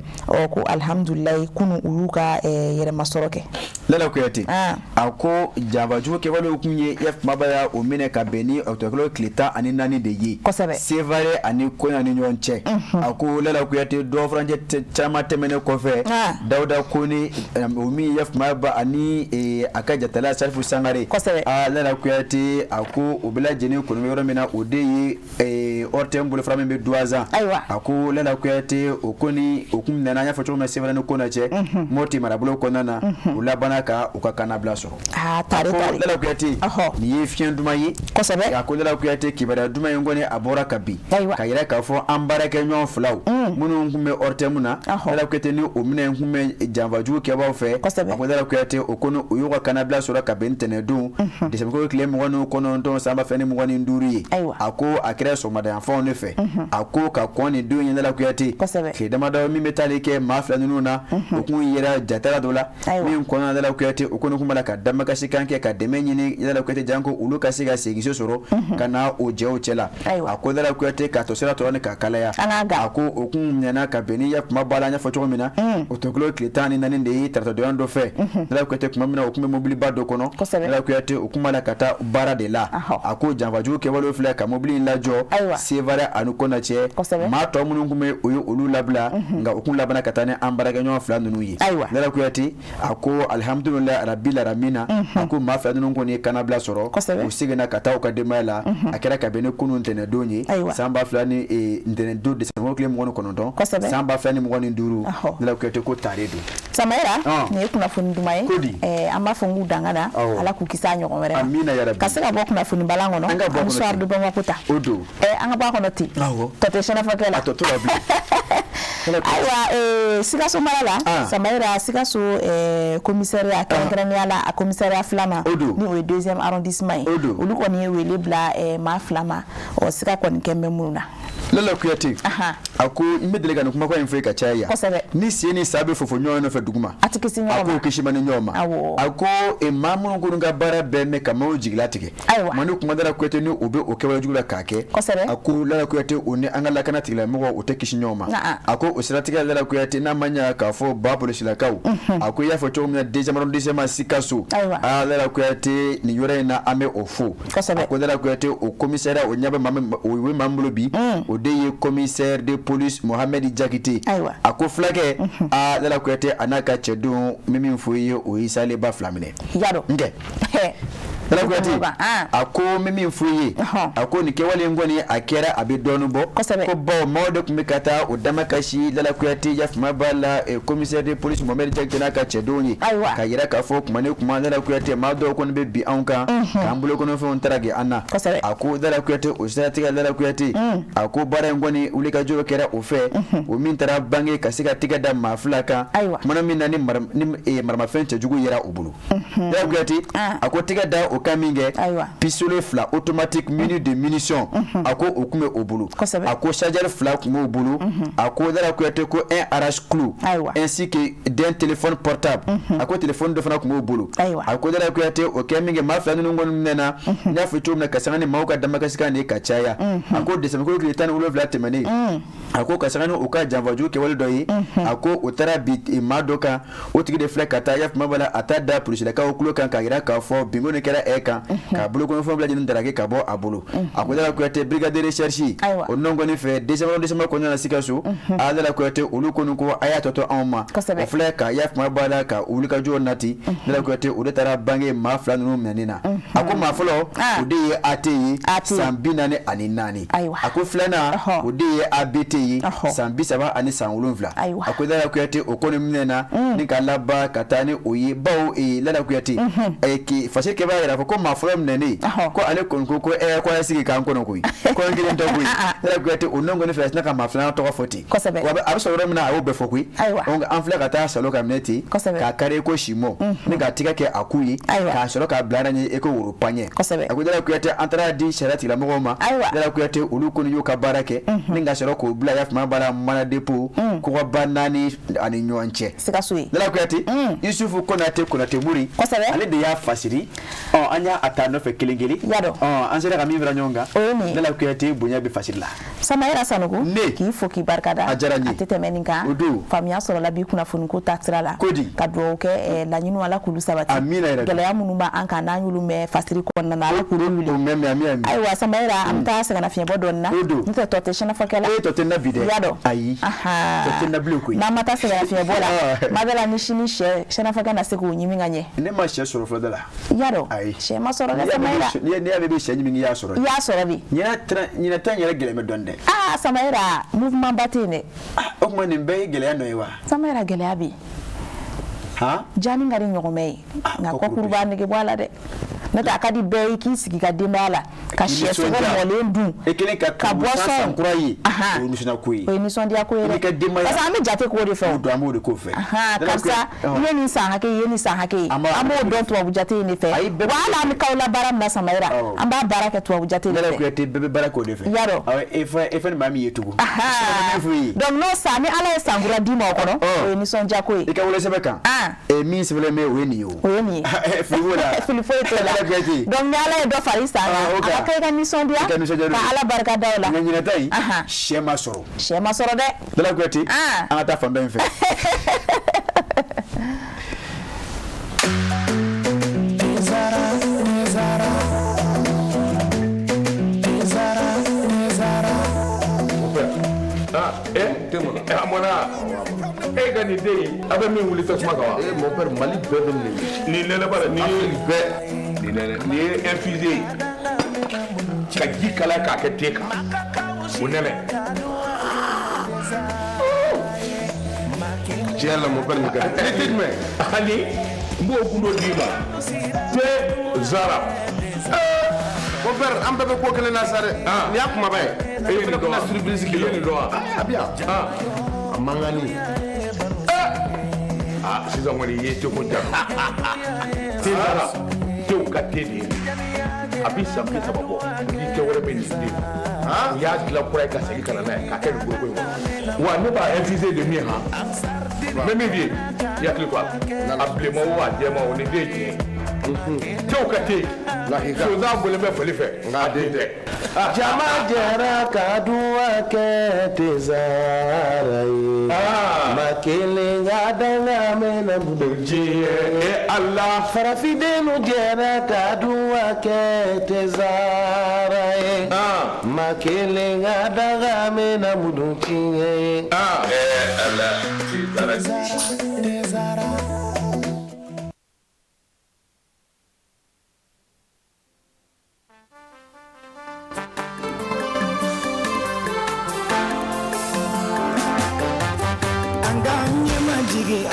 ko alhamdulilayi kunu u y'u ka yɛrɛmasɔrɔ kɛ Dala Kuyate a ko janfajugu kɛwalew kun ye kumaba ya o minɛ ka bɛn ni octobre tile 14 de ye Sevare ani Koɲa ni ɲɔgɔn cɛ a ko Dala Kuyate dɔ furancɛ caman tɛmɛnen kɔfɛ Dawuda Kɔnɛ o min ye kumaba ani a ka jatala Salifu Sangare Dala Kuyate a ko o bɛɛ lajɛlen kɔni bɛ yɔrɔ min na o de ye ORTM bolofara min bɛ Douazan a ko Dala Kuyate o kɔni o kun nana an y'a fɔ cogo min na Sevare ni Koɲa cɛ Moti marabolo kɔnɔna na u labana ka u ka kanabila sɔrɔ ko Dala Kuyate nin ye fiɲɛ duman ye a ko Dala Kuyate kibaruya duman in kɔni a bɔra ka bin ka yira k'a fɔ an baarakɛɲɔgɔn filaw minnu kun bɛ ORTM na Dala Kuyate ni o minɛ kun bɛ janfajugu kɛbaaw fɛ a ko Dala Kuyate o kɔni u y'u ka kanabila sɔrɔ ka bɛn ntɛnɛndon décembre tile 29 san 2025 ye a ko a kɛra sɔgɔmadayanfanw de fɛ a ko ka kɔn nin don ye Dala Kuyate tile damadɔ min bɛ taali kɛ maa fila ninnu na o kun yɛrɛ jatala dɔ la min kɔnɔna Dala Kuyate o kɔni kun b'a la ka damakasi kan kɛ ka dɛmɛ ɲini Dala Kuyate janko olu ka se ka segin so sɔrɔ ka na o jɛw cɛ la a ko Dala Kuyate ka tɔ sira tɔrɔ ni ka kalaya a ko o kun ɲɛna ka bɛn ni yakuma b'a la an y'a fɔ cogo min na o tɔkilo tile 14 de ye taratɔdɔnya dɔ fɛ Dala Kuyate kuma min na o kun bɛ mobiliba dɔ kɔnɔ Dala Kuyate o kun b'a la ka taa baara de de la a ko janfaju kɛwalew filɛ ka mobili in lajɔ sevare ani kɔnɔ cɛ maa tɔ minnu kun bɛ o ye olu labila nka u kun labana ka taa ni an baarakɛɲɔgɔn fila ninnu ye Nala Kuyate a ko alhamdulilahi rabbil alamin a ko maa fila ninnu kɔni ye kanabila sɔrɔ u seginna ka taa u ka denbaya la a kɛra ka bɛn ni kunun ntɛnɛndon ye san 2022 décembre tile 29 san 2025 Nala Kuyate ko tare don Samaira ni ye kunnafoni duman ye an b'a fɔ n k'u dangana ala k'u kisi a ɲɔgɔn wɛrɛ ma amina yarabi ka se ka bɔ kunnafoni balan kɔnɔ an bɛ soir de Bamako ta o don an ka bɔ a kɔnɔ ten tɔtɛ sɛnɛfɔkɛ la ayiwa Sikaso mara la Samaira Sikaso commissariat kɛrɛnkɛrɛnnenya la a commissariat filanan ni o ye 2e arrondissement ye olu kɔni ye wele bila maa fila ma Sika kɔni kɛ bɛ minnu na Nala Kuyate a ko n bɛ deli ka nin kumakan in fɔ ka caya ni sen ni sa bɛ fofo ɲɔgɔn nɔfɛ duguma a ko kisi ma ni ɲɔgɔn ma a ko maa minnu kɔni ka baara bɛɛ mɛn ka maaw jigila tigɛ ma ni kuma Nala Kuyate ni o bɛ o kɛwale jugu la k'a kɛ a ko Nala Kuyate o ni an ka lakana tigilamɔgɔw o tɛ kisi ɲɔgɔn ma a ko o siratigɛ Nala Kuyate n'a ma ɲɛ k'a fɔ ba polisilakaw a ko i y'a fɔ cogo min na 2e arrondissement Sikaso Nala Kuyate nin yɔrɔ in na an bɛ o fo a ko Nala Kuyate o commissariat o ɲɛ bɛ o ye maa min bolo bi o de ye commissaire de police Mohamed Jakite a ko fulakɛ Nala Kuyate a n'a ka cɛdenw min fɔ i ye o ye saleba fila minɛ nkɛ Nala Kuyate a ko min fɔ i ye a ko nin kɛwale in kɔni a kɛra a bɛ dɔɔnin bɔ ko bawo maaw de tun bɛ ka taa o dama kasi Nala Kuyate yafama b'a la commissaire de police Mohamed Jakite n'a ka cɛdenw ye ka yira k'a fɔ kuma ni kuma Nala Kuyate maa dɔw kɔni bɛ bi anw kan k'an bolokɔnɔfɛnw taraki an na a ko Nala Kuyate o siratigɛ Nala Kuyate a ko baara in kɔni wulikajɔ kɛra o fɛ o min taara bange ka se ka tigɛ da maa fila kan kumana min na ni maramafɛn cɛjugu yera u bolo Nala Kuyate a ko tigɛ da o kan min kɛ pistolet fila automatique muni de munition a ko o kun bɛ o bolo a ko chargeur fila kun b'o bolo a ko Nala Kuyate ko un arrache-clou ainsi que d'un téléphone portable a ko téléphone dɔ fana kun b'o bolo a ko Nala Kuyate o kɛ min kɛ maa fila ninnu kɔni mɛnna n y'a fɔ cogo min na ka sanga ni maaw ka damakasikan de ka caya a ko décembre tile 17 tɛmɛnen a ko ka sanga ni u ka janfaju kɛwale dɔ ye a ko o taara bi maa dɔ kan o tigi de filɛ ka taa yafama b'a la a t'a da polisilakaw tulo kan k'a yira k'a fɔ bingo ni kɛra kan k'a bolokɔnɔfɛnw bɛɛ lajɛlen daraki ka bɔ a bolo a ko Nala Kuyate brigade de recherche o nɔn kɔni fɛ décembre kɔnɔna na Sikaso Nala Kuyate olu kɔni ko a y'a tɔtɔ anw ma o filɛ ka yafama b'a la ka wulikajɔ nati Nala Kuyate o de taara bange maa fila ninnu minɛni na a ko maa fɔlɔ o de ye AT ye san 44 a ko filanan o de ye ABT ye san 37 ani san 7 a ko Nala Kuyate o kɔni minɛna ni ka laban ka taa ni o ye bawo Nala Kuyate fasi kɛ b'a yɛrɛ fɔ ko maa fɔlɔ minɛnen ko ale kɔni ko ko a sigi k'an kɔnɔ koyi ko an kelen tɛ koyi Nala Kuyate o nɔn kɔni fɛ sina ka maa filanan tɔgɔ fɔ ten wa a bɛ sɔrɔ yɔrɔ min na a y'o bɛɛ fɔ koyi an filɛ ka taa salo ka minɛ ten k'a kari ko simɔ ni ka tigɛ kɛ a ku ye k'a sɔrɔ k'a bila an ye ko woro paɲɛ a ko Nala Kuyate an taara di sariya tigilamɔgɔw ma Nala Kuyate olu kɔni y'u ka baara kɛ ni ka sɔrɔ k'o bila yafama b'a la mana depo kɔgɔba 4 ani ɲɔgɔn cɛ Nala Kuyate Yusufu Konate Buri ale de y'a fasiri an y'a ta nɔfɛ kelen kelen an sera ka min fara ɲɔgɔn kan Nala Kuyate bonya bɛ fasiri la Samaira Sanogo k'i fo k'i barikada a tɛ tɛmɛ nin kan faamuya sɔrɔla bi kunnafoni ko ta sira la ka dugawu kɛ laɲiniw Ala k'olu sabati gɛlɛya minnu b'an kan n'an y'olu mɛn fasiri kɔnɔna na Ala k'olu wuli ayiwa Samaira an bɛ taa sɛgɛnna fiɲɛbɔ dɔɔni na n tɛ tɔ tɛ sɛnɛfɔkɛ la tɔ tɛ na bi dɛ yadɔ ayi tɔ tɛ na bilen koyi n'an ma taa sɛgɛnna fiɲɛbɔ la ma bɛ la ni sini sɛ sɛnɛfɔkɛ na se k'o ɲimi ka ɲɛ ne ma sɛ sɔrɔ fɔlɔ da la yadɔ sɛ ma sɔrɔ dɛ Samaira n'i y'ale bɛ sɛ ɲimi i y'a sɔrɔ i y'a sɔrɔ de ɲinɛ ta yɛrɛ gɛlɛn bɛ dɔɔni dɛ Samaira mouvement ba tɛ yen dɛ o tuma nin bɛɛ ye gɛlɛya dɔ ye wa Samaira gɛlɛya bɛ yen jani ka di ɲɔgɔnmɛ ye nka kɔkuru b'a nege bɔ a la dɛ n'o tɛ a ka di bɛɛ ye k'i sigi ka denbaya la ka sɛsogo mɔlen dun ka boisson kura ye o ye nisɔndiya ko ye o ye nisɔndiya ko ye dɛ parce que an bɛ jate k'o de fɛ o an b'o de k'o fɛ karisa i ye nin san hakɛ i ye nin san hakɛ ye an b'o dɔn tubabu jate in de fɛ wa hali an bɛ k'aw la baara min na Samaira an b'a baara kɛ tubabu jate de fɛ Nala Kuyate bɛɛ bɛ baara k'o de fɛ yadɔ e fɛn maa min ye tugun donc n'o san ni Ala ye san kura d'i ma o kɔnɔ o ye nisɔndiya ko ye i ka wolosɛbɛn kan min sɛbɛnlen bɛ o ye nin ye o ye nin ye fili foyi t'o la donc ni Ala ye dɔ fara i san kan a ka kɛ i ka nisɔndiya ka Ala barika da o la nka ɲinɛta in sɛ ma sɔrɔ dɛ Nala Kuyate an ka taa fan dɔ in fɛ Zara e ka nin den in a bɛ min wuli tasuma kan wa mon père Mali bɛɛ bɛ nin nɛnɛ bara nin ye infusé ye ka ji kalaya k'a kɛ te kan o nɛnɛ tiɲɛ la mon père nin ka di jumɛn ani n b'o gundo d'i ma te zara mon père an bɛɛ bɛ ko kelen na sa dɛ nin y'a kumaba ye e ye nin dɔn wa surprise i ye nin dɔn wa a bi yan a man kan ni sisan kɔni i ye te ko jara te zara tew ka te de ye a bɛ san 30 bɔ ni te wɛrɛ bɛ nin den u y'a dilan kura ye ka segin ka na n'a ye k'a kɛ nin foroko in kɔnɔ wa ne b'a infusé de min han n bɛ min f'i ye i hakili to a la a bilenma o a jɛma o nin den ye tiɲɛ ye tew ka te sonsan bɔlen bɛ fali fɛ nka a den tɛ jama jɛra ka duwa kɛ te Zara ye ma kelen ka danga mɛna budo diɲɛ ala farafidenu jɛra ka duwa kɛ te Zara ye ma kelen ka danga mɛna budo tiɲɛ ye ala te Zara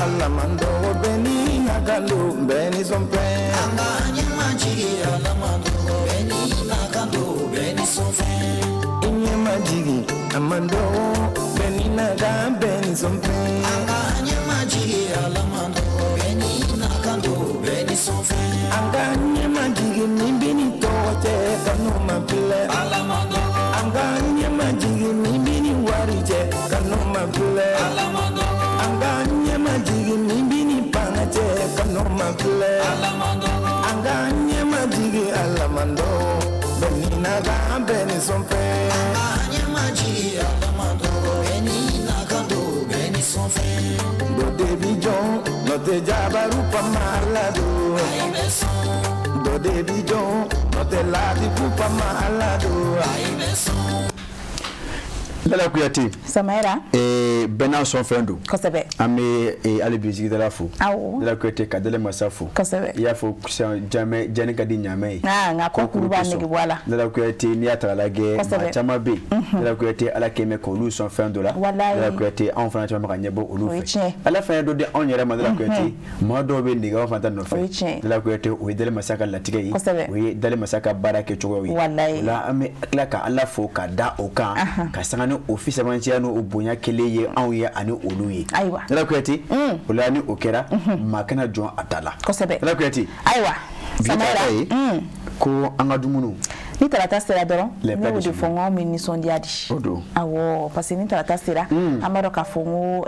Alamando beni nagalo beni sompe anganya majigi alamando beni nagalo beni sompe inye majigi amando beni naga beni sompe anganya majigi alamando beni nagalo beni sompe anganya majigi nimbini tote kanuma pile alamando anganya majigi nimbini warije kanuma pile alamando anganya majigi nimbini panate kanoma pile alamando anganya majigi alamando benina ga beni sompe anganya majigi alamando benina kando beni sompe do debi jon no te jabaru pamalado ay beson do debi jon no te ladi pupa malado ay beson Lala Kuyate Samaira bena son fendo kosebe ame ale bisigi dala fo awo Lala Kuyate ka dele masafo kosebe ya fo jamais jani ka di nyame nga ko kuruba nigi wala Lala Kuyate ni atala ge ma chama be Lala Kuyate ala keme ko lu son fendo la Lala Kuyate en fana chama ka nyebo olu fe ala fana do de on yere ma Lala Kuyate ma do be ni ga fanta no fe Lala Kuyate o dele masaka latige yi o dele masaka barake chogo wi la ame la ka ala fo ka da o kan ka sanga office mantiano obonya kele ye anwe ani olu ye aiwa la kweti ola ni okera makana jon atala kosebe la kweti aiwa Samaira ko anga dumunu ni tarata sera doron ni wodi fongo mi ni sondiadi awo parce ni tarata sera amaro ka fongo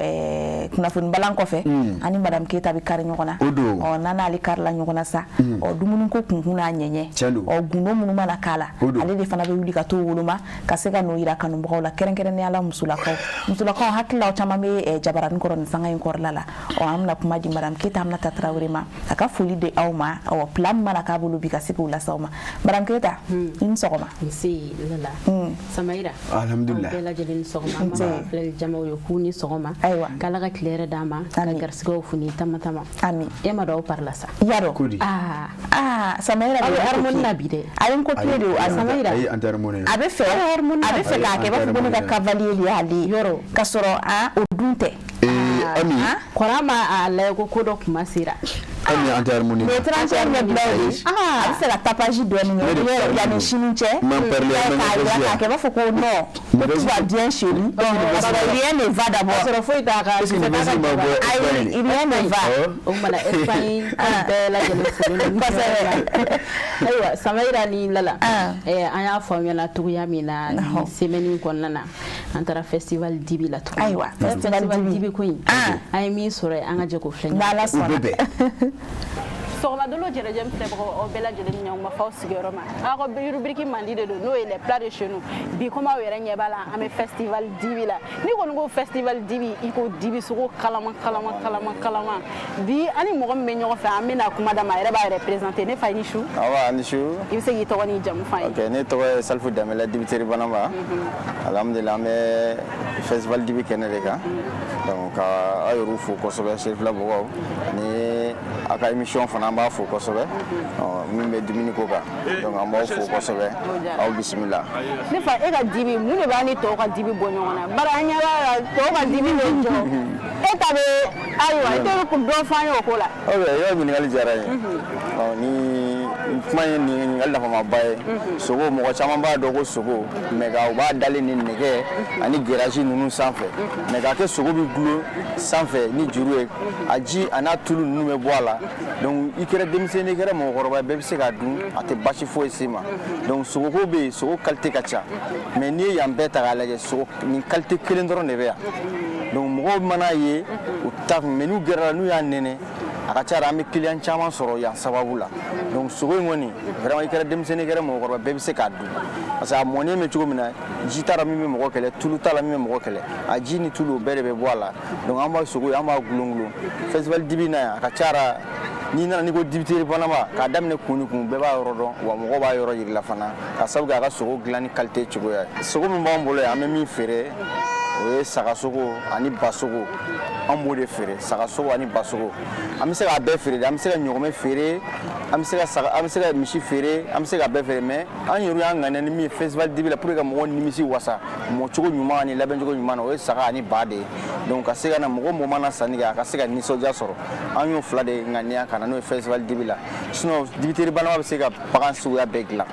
kuna fun balanko fe ani madame Keta bi kar nyokona o nana ali kar la nyokona sa o dumunu ko kunkuna nyenye o gundo munu mana kala ale de fana be wuli ka to woluma ka se ka no ira kanu mbaw la kerenkere ni ala musula ko hakla o chama me jabaran ko ron sanga en korlala o amna kuma di madame Keta amna tatrawrima aka fuli de awma o plan mana ka bulu bi ka se ko la sawma madame Keta in sogoma si lala Samaira alhamdulillah bela jeli sogoma ma flel jamaw yo kuni sogoma aywa kala ga claire dama kala garsigo funi tama ami e ma do parla sa yaro Samaira be harmon nabi de ayin ko plede o Samaira ay antarmone abe fe ka ke ba fu ka cavalier li ali yoro kasoro o dunte ami korama ala ko do kuma sira ami antarmone le 30e me blaye c'est la tapage de il y a une chininche ka ke ba fu ko no tout va bien chez lui rien ne va d'abord soro foi ta ka rien ne va o mala Espagne bela jeli fulu aywa Samaira ni lala aya famiana tuya mina semaine konnana antara festival dibi la tuya aywa festival dibi ko ay mi sore anga je ko flen la sona sɔgɔma dolo jɛrɛjɛ filɛbagaw aw bɛɛ lajɛlen ni ɲɔgɔn fɔ sigiyɔrɔ ma a ko rubrique mandi de don n'o ye les plats de chez nous bi comme aw yɛrɛ ɲɛ b'a la an bɛ festival dibi la ni kɔni ko festival dibi i ko dibi sogo kalama bi ani mɔgɔ min bɛ ɲɔgɔn fɛ an bɛna kuma da ma a yɛrɛ b'a représenter ne fa ni su awa ni su i bɛ se k'i tɔgɔ ni jamu f'an ye ok ne tɔgɔ ye Salifu Danbɛlɛ dibiteri Banamba alhamdulillah an bɛ festival dibi kɛnɛ de kan donc ka aw yɛrɛw fo kosɛbɛ Serifilabagaw ni a ka émission fana an b'a fo kosɛbɛ min bɛ dumuni ko kan donc an b'aw fo kosɛbɛ aw bisimila ne fa e ka dibi mun de b'a ni tɔw ka dibi bɔ ɲɔgɔn na bari an ɲɛ b'a tɔw ka dibi bɛ jɔ e ta bɛ ayiwa i tɛ dɔ f'an ye o ko la ok yɔrɔ ɲininkali diyara n ye ni kuma ye ɲininkali nafamaba ye sogo mɔgɔ caman b'a dɔn ko sogo mais u b'a dalen ni nɛgɛ ani gerasi ninnu sanfɛ mais k'a kɛ sogo bɛ gulon sanfɛ ni juru ye a ji a n'a tulu ninnu bɛ bɔ a la donc i kɛra denmisɛnnin i kɛra mɔgɔkɔrɔba bɛɛ bɛ se k'a dun a tɛ basi foyi se ma donc sogoko bɛ yen sogo qualité ka ca mais n'i ye yan bɛɛ ta k'a lajɛ sogo nin qualité kelen dɔrɔn de bɛ yan donc mɔgɔw mana ye u ta mais n'u gɛrɛla n'u y'a nɛnɛ a ka ca an bɛ client caman sɔrɔ yan sababu la donc sogo in kɔni vraiment i kɛra denmisɛnnin i kɛra mɔgɔkɔrɔba bɛɛ bɛ se k'a dun parce que a mɔnen bɛ cogo min na ji t'a la min bɛ mɔgɔ kɛlɛ tulu t'a la min bɛ mɔgɔ kɛlɛ a ji ni tulu o bɛɛ de bɛ bɔ a la donc an b'a sogo an b'a gulon festival dibi na yan a ka ca n'i nana n'i ko dibiteri Banamba k'a daminɛ kun ni kun bɛɛ b'a yɔrɔ dɔn wa mɔgɔw b'a yɔrɔ yir'i la fana ka sabu kɛ a ka sogo dilan ni qualité cogoya ye sogo min b'an bolo yan an bɛ min feere o ye sagasogo ani basogo an b'o de feere sagasogo ani basogo an bɛ se k'a bɛɛ feere an bɛ se ka ɲɔgɔmɛ feere an bɛ se ka misi feere an bɛ se ka bɛɛ feere mais an yɛrɛ y'an ŋaniya ni min ye festival dibi la pour que ka mɔgɔw nimisi wasa mɔcogo ɲuman ani labɛncogo ɲuman na o ye saga ani ba de ye donc ka se ka na mɔgɔ mana sanni kɛ a ka se ka nisɔndiya sɔrɔ an y'o fila de ŋaniya ka na n'o ye festival dibi la sinon dibiteri Banamba bɛ se ka bagan suguya bɛɛ dilan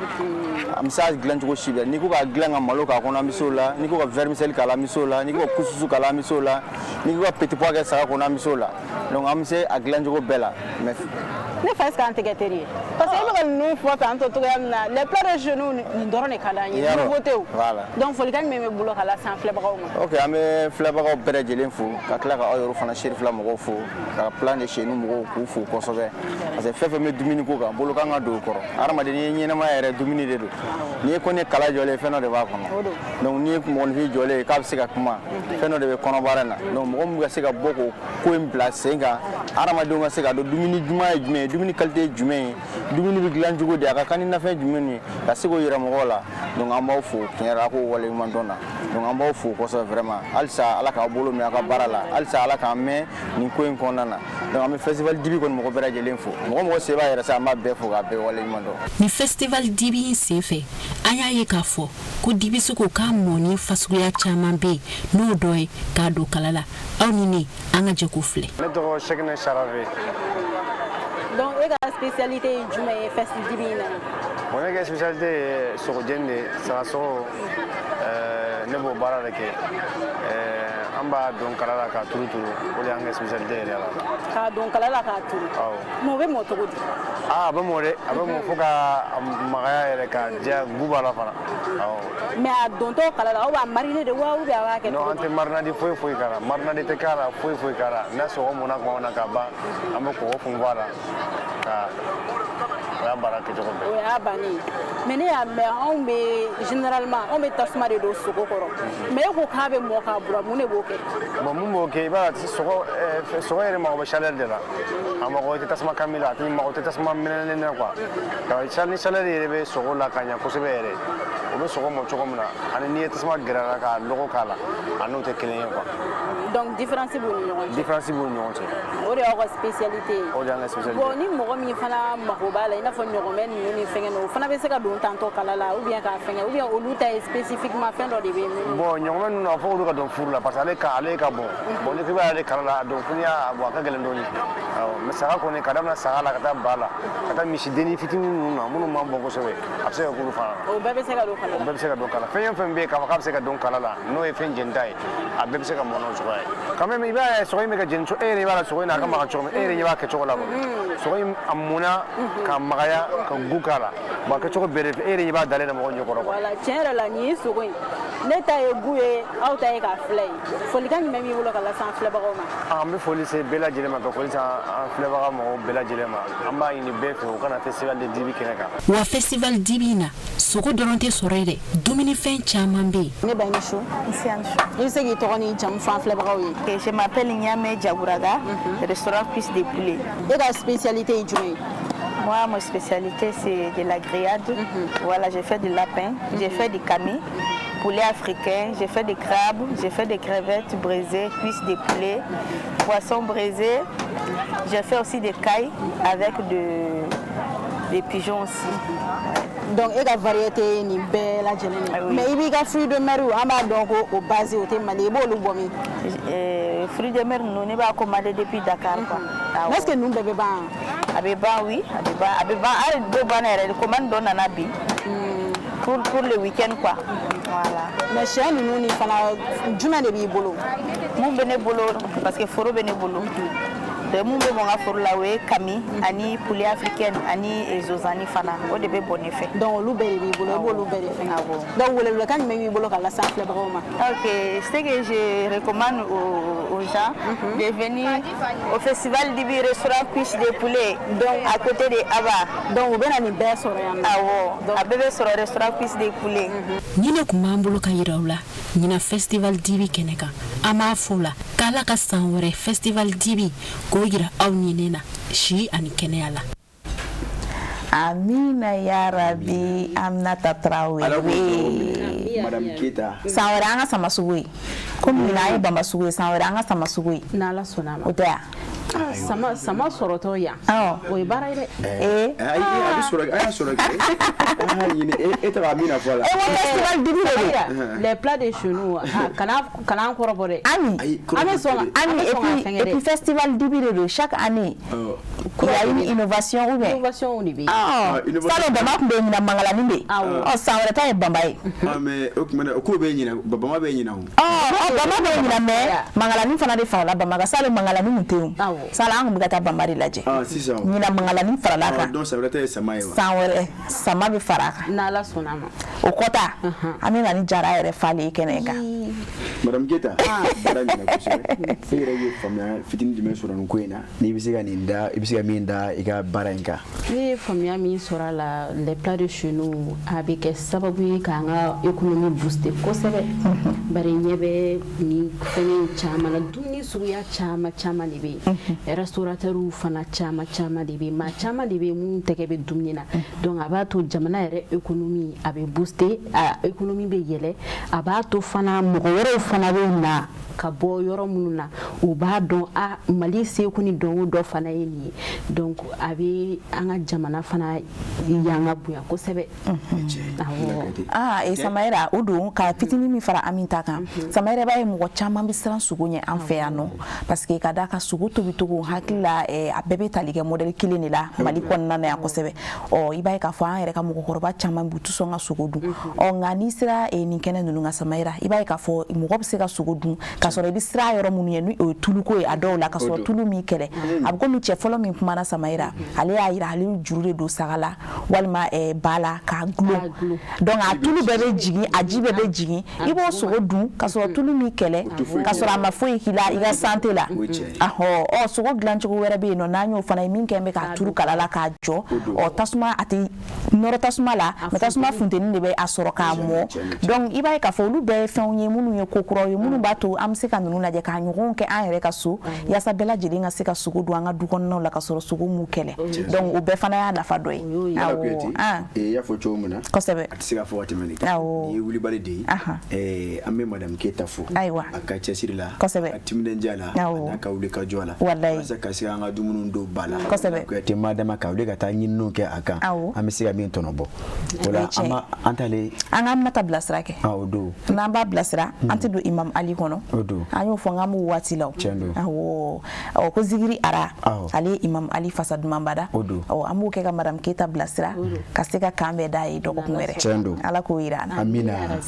an bɛ se a dilan cogo si bɛɛ n'i ko k'a dilan ka malo k'a kɔnɔ an bɛ se o la n'i ko ka vermicelle k'a la an bɛ se o la n'i ko ka kususu k'a la an bɛ se o la n'i ko ka petit pois kɛ saga kɔnɔ an bɛ se o la donc an bɛ se a dilan cogo bɛɛ la mais ne fa est-ce que an tɛgɛ teri ye parce que e bɛ ka ninnu fɔ tan tɔ cogoya min na les plats de chez nous nin dɔrɔn de ka d'an ye nouveauté donc folikan jumɛn bɛ bolo ka lase an filɛbagaw ma ok an bɛ filɛbagaw bɛɛ lajɛlen fo ka tila ka aw yɛrɛ fana Serifila mɔgɔw fo ka plan de chez nous mɔgɔw k'u fo kosɛbɛ parce que fɛn fɛn bɛ dumuni ko kan bolo kan ka don o kɔrɔ adamaden n'i ye ɲɛnɛmaya yɛrɛ dumuni de don n'i ye kɔni kala jɔlen fɛn dɔ de b'a kɔnɔ donc n'i ye mɔgɔninfin jɔlen k'a bɛ se ka kuma fɛn dɔ de bɛ kɔnɔbara in na donc mɔgɔ min ka se ka bɔ k'o ko in bila sen kan adamadenw ka se ka dɔn dumuni ɲuman ye jumɛn ye dumuni qualité ye jumɛn ye dumuni bɛ dilan cogo di a ka kan ni nafɛn jumɛn ye ka se k'o yira mɔgɔw la donc an b'aw fo tiɲɛ yɛrɛ a k'o waleɲuman dɔn na donc an b'aw fo kosɛbɛ vraiment halisa ala k'aw bolo mɛn a ka baara la halisa ala k'an mɛn nin ko in kɔnɔna na donc an bɛ festival dibi kɔni mɔgɔ bɛɛ lajɛlen fo mɔgɔ se b'a yɛrɛ sa an b'a bɛɛ fo k'a bɛɛ waleɲuman dɔn. Ni festival dibi in senfɛ an y'a ye k'a fɔ ko dibi sogo k'a mɔni fasuguya caman bɛ yen n'o dɔ ye k'a don kala la aw ni ne an ka jɛ k'o filɛ. Ne tɔgɔ Sekine Sarafe. donc e ka spécialité ye jumɛn ye festival dibi in na. bon ne ka spécialité ye sogojeni de sagasogo ne b'o baara de kɛ an b'a don kala la k'a turu o de y'an ka spécialité yɛrɛ la. k'a don kala la k'a turu. awɔ. mais o bɛ mɔ cogo di. a bɛ mɔ dɛ a bɛ mɔ fo ka magaya yɛrɛ ka diya gu b'a la fana. awɔ. mais a dontɔ kala la aw b'a mariner de wa ou bien a b'a kɛ. non an tɛ marinade foyi k'a la marinade tɛ k'a la foyi k'a la n'a sɔgɔ mɔna tuma min na ka ban an bɛ kɔgɔ funfun a la ka o y'a baara kɛcogo bɛɛ. o y'a bannen mais ne y'a mɛn anw bɛ généralement anw bɛ tasuma de don sogo kɔrɔ mais e ko k'a bɛ mɔ k'a bura mun de b'o kɛ. bon mun b'o kɛ i b'a sogo yɛrɛ mago bɛ chaleur de la a mago tɛ tasuma kami la a tɛ mago tɛ tasuma minɛnen na quoi ni chaleur yɛrɛ bɛ sogo la ka ɲɛ kosɛbɛ yɛrɛ o bɛ sogo mɔ cogo min na ani n'i ye tasuma gɛrɛ a la ka lɔgɔ k'a la a n'o tɛ kelen ye quoi. donc différence b'u ni ɲɔgɔn cɛ. différence b'u ni ɲɔgɔn cɛ. o de y'aw ka spécialité ye. o de y'an ka spécialité. bon ni mɔgɔ min fana mago b'a la i n'a fɔ ɲɔgɔmɛ ninnu ni fɛngɛ ninnu o fana bɛ se ka don tantɔ kala la ou bien k'a fɛngɛ ou bien olu ta ye spécifiquement fɛn dɔ de bɛ yen. bon ɲɔgɔmɛ ninnu a fɔ olu ka don furu la parce que ale ka bon bon ni k'i b'ale kala la a don fo n'i y'a bɔ a ka gɛlɛn dɔɔnin awɔ mais saga kɔni ka daminɛ saga la ka taa ba la ka taa misidennin fitinin ninnu na minnu man bon kosɛbɛ a bɛ se ka k'olu fana. o bɛɛ bɛ se ka don kala la. o bɛɛ bɛ se ka don kala fɛn o fɛn bɛ yen k'a fɔ k'a bɛ se ka don kala la n'o ye fɛn jenita ye a bɛɛ bɛ se ka mɔn n'o cogoya ye quand même i b'a ye sogo in bɛ ka jeni e yɛrɛ b'a la sogo in na a ka maga cogo min e yɛrɛ ɲɛ b'a kɛcogo la sogo in a munna ka magaya ka gu k'a la bon a kɛcogo bɛɛ de fɛ e yɛrɛ ɲɛ b'a dalen na mɔgɔw ɲɛkɔrɔ. voilà tiɲɛ yɛrɛ la nin ye sogo in Neta ye guye aw ta ye ka filɛ ye folikan jumɛn b'i bolo ka lase an filɛbagaw ma an bɛ foli se bɛɛ lajɛlen ma ka foli se an filɛbaga mɔgɔw bɛɛ lajɛlen ma an b'a ɲini bɛɛ fɛ u kana festival de dibi kɛnɛ kan wa festival dibi na sogo dɔrɔn tɛ sɔrɔ ye dɛ dumunifɛn caman bɛ yen ne ba ni su i bɛ se k'i tɔgɔ ni jamu fɔ an filɛbagaw ye je m'appelle Niamé Diagouraga restaurant Cuisse de poulet e ka spécialité ye jumɛn ye moi ma spécialité c'est de la grillade voilà j'ai fait du lapin j'ai fait du camis poulet africain, j'ai fait des crabes, j'ai fait des crevettes brisées, cuisses de poulet, poissons brisés. J'ai fait aussi des cailles avec des pigeons aussi. Donc, il y a une variété ni belle la journée. Mais il y a fruits de mer ou ama donc au basé au thème malé bon bomi. Fruits de mer nous ne pas commander depuis Dakar quoi. Est-ce que nous bébé ban? Abeba oui, abeba a deux bananes commande donne à Nabi. Pour le week-end quoi. Voilà. Mais chez nous ni fana juma de bi bolo. Mon bénévolo parce que foro bénévolo. De mon bénévolo foro la we kami ani poulet africaine ani zozani fana. O de be bon effet. Donc lu be bi bolo bolo be effet. Donc le kan me bi bolo kala sa fleur broma. OK, c'est que je recommande aux gens de venir au festival d'Ibi restaurant Cuisse de poulet donc à côté de Aba. Donc ben ani be soro yam. Donc abebe soro restaurant Cuisse de poulet. Nina kumambolo ka yirawla nina festival dibi keneka ama fola kala ka sanwere festival dibi ko yira aw ninena shi ani keneyala Amina ya Rabbi Aminata Traoré Madame Keita sanwere anga sama suwe comme na yi bamba suwe sanwere anga sama suwe na la sonama otea sama soroto ya o e bara ire abi soro Amina voilà festival dibi les plats de chez nous kana encore boré ami et puis festival dibi de chaque année il y a une innovation ou bien innovation au début ça le bamba ko be nyina mangala nimbe sanwere ta e bamba e mais ko be nyina bamba be nyina bamba be nyina me mangala ni fana de fa la bamba ka sale mangala ni muteum sala an bugata bamba de laje sisan nyina mangala ni fara la ka donc ça veut dire sama ye sanwere sama be fara ka na la sonama o kota amina ni jara yɛrɛ fale keneka Madame Keita bara mina ko se yɛrɛ ye famia fitini jumɛn sɔrɔ nin ko in na ni bɛ se ka nin da i bɛ se ka min da i ka baara in kan ni famia min sɔrɔ la les plats de chez nous a bɛ kɛ sababu ye k'an ka économie booster kosɛbɛ bari ɲɛ bɛ ni fɛn caman na dumuni suguya caman de bɛ yen restaurateur fana caman de bɛ yen maa caman de bɛ yen mun tɛgɛ bɛ dumuni na donc a b'a to jamana yɛrɛ économie a bɛ booster a économie bɛ yɛlɛ a b'a to fana mɔgɔ wɛrɛw fana bɛ na ka bɔ yɔrɔ minnu na u b'a dɔn Mali seko ni dɔn dɔ fana ye nin ye donc a bɛ an ka jamana fana yanga bonya kosɛbɛ e Samayira o don ka fitini min fara Aminta kan Samayira b'a ye mɔgɔ caman bɛ siran sugu ɲɛ an fɛ yan nɔ parce que ka da ka sugu tobi togo hakili la a bɛɛ bɛ tali kɛ modèle kelen de la Mali kɔnɔna na yan kosɛbɛ i b'a ye k'a fɔ an yɛrɛ ka mɔgɔkɔrɔba caman b'u tɛ sɔn ka sogo dun nka n'i sera nin kɛnɛ ninnu ka Samayira i b'a ye k'a fɔ mɔgɔ bɛ se ka sogo dun ka sɔrɔ i bɛ sira yɔrɔ minnu ye ni o ye tuluko ye a dɔw la ka sɔrɔ tulu min kɛlɛ a bɛ komi cɛ fɔlɔ min kumana Samayira ale y'a yira ale juru de don saga la walima ba la k'a gulon donc a tulu bɛɛ bɛ jigin a ji bɛɛ bɛ jigin i b'o sogo dun ka sɔrɔ tulu min kɛlɛ ka sɔrɔ a ma foyi k'i la i ka santé la sogo dilancogo wɛrɛ bɛ yen nɔ n'an y'o fana ye min kɛn bɛ k'a turu kala la k'a jɔ tasuma a tɛ nɔrɔ tasuma la mais tasuma funteni de bɛ a sɔrɔ k'a mɔ donc i b'a ye k'a fɔ olu bɛɛ ye fɛnw ye minnu ye ko kuraw ye minnu b'a to an bɛ se ka ninnu lajɛ k'a ɲɔgɔn kɛ an yɛrɛ ka so yaasa bɛɛ lajɛlen ka se ka sogo dun an ka du kɔnɔnaw la ka sɔrɔ sogo m'u kɛlɛ donc o bɛɛ fana y'a nafa dɔ ye i y'a fɔ cogo min na kosɛbɛ a tɛ se ka fɔ ka tɛmɛ nin kan nin ye wulibali de ye an bɛ Madame Keita fo a ka cɛsiri la a timinadiya la a n'a ka wuli ka jɔ la walasa ka se an ka dumuni dɔw ba la kuyate maa dama ka wuli ka taa ɲininiw kɛ a kan an bɛ se ka min tɔnɔbɔ o la an t'ale an ka Aminata bilasira kɛ o don n'an b'a bilasira an tɛ don Imam Ali kɔnɔ an y'o fɔ n k'an b'o waati la ko Zikiri Ara ale ye Imam Ali fasa dumanba da an b'o kɛ ka Madame Keita bilasira ka se ka kan bɛɛ da ye dɔgɔkun wɛrɛ Ala k'o yira an na amina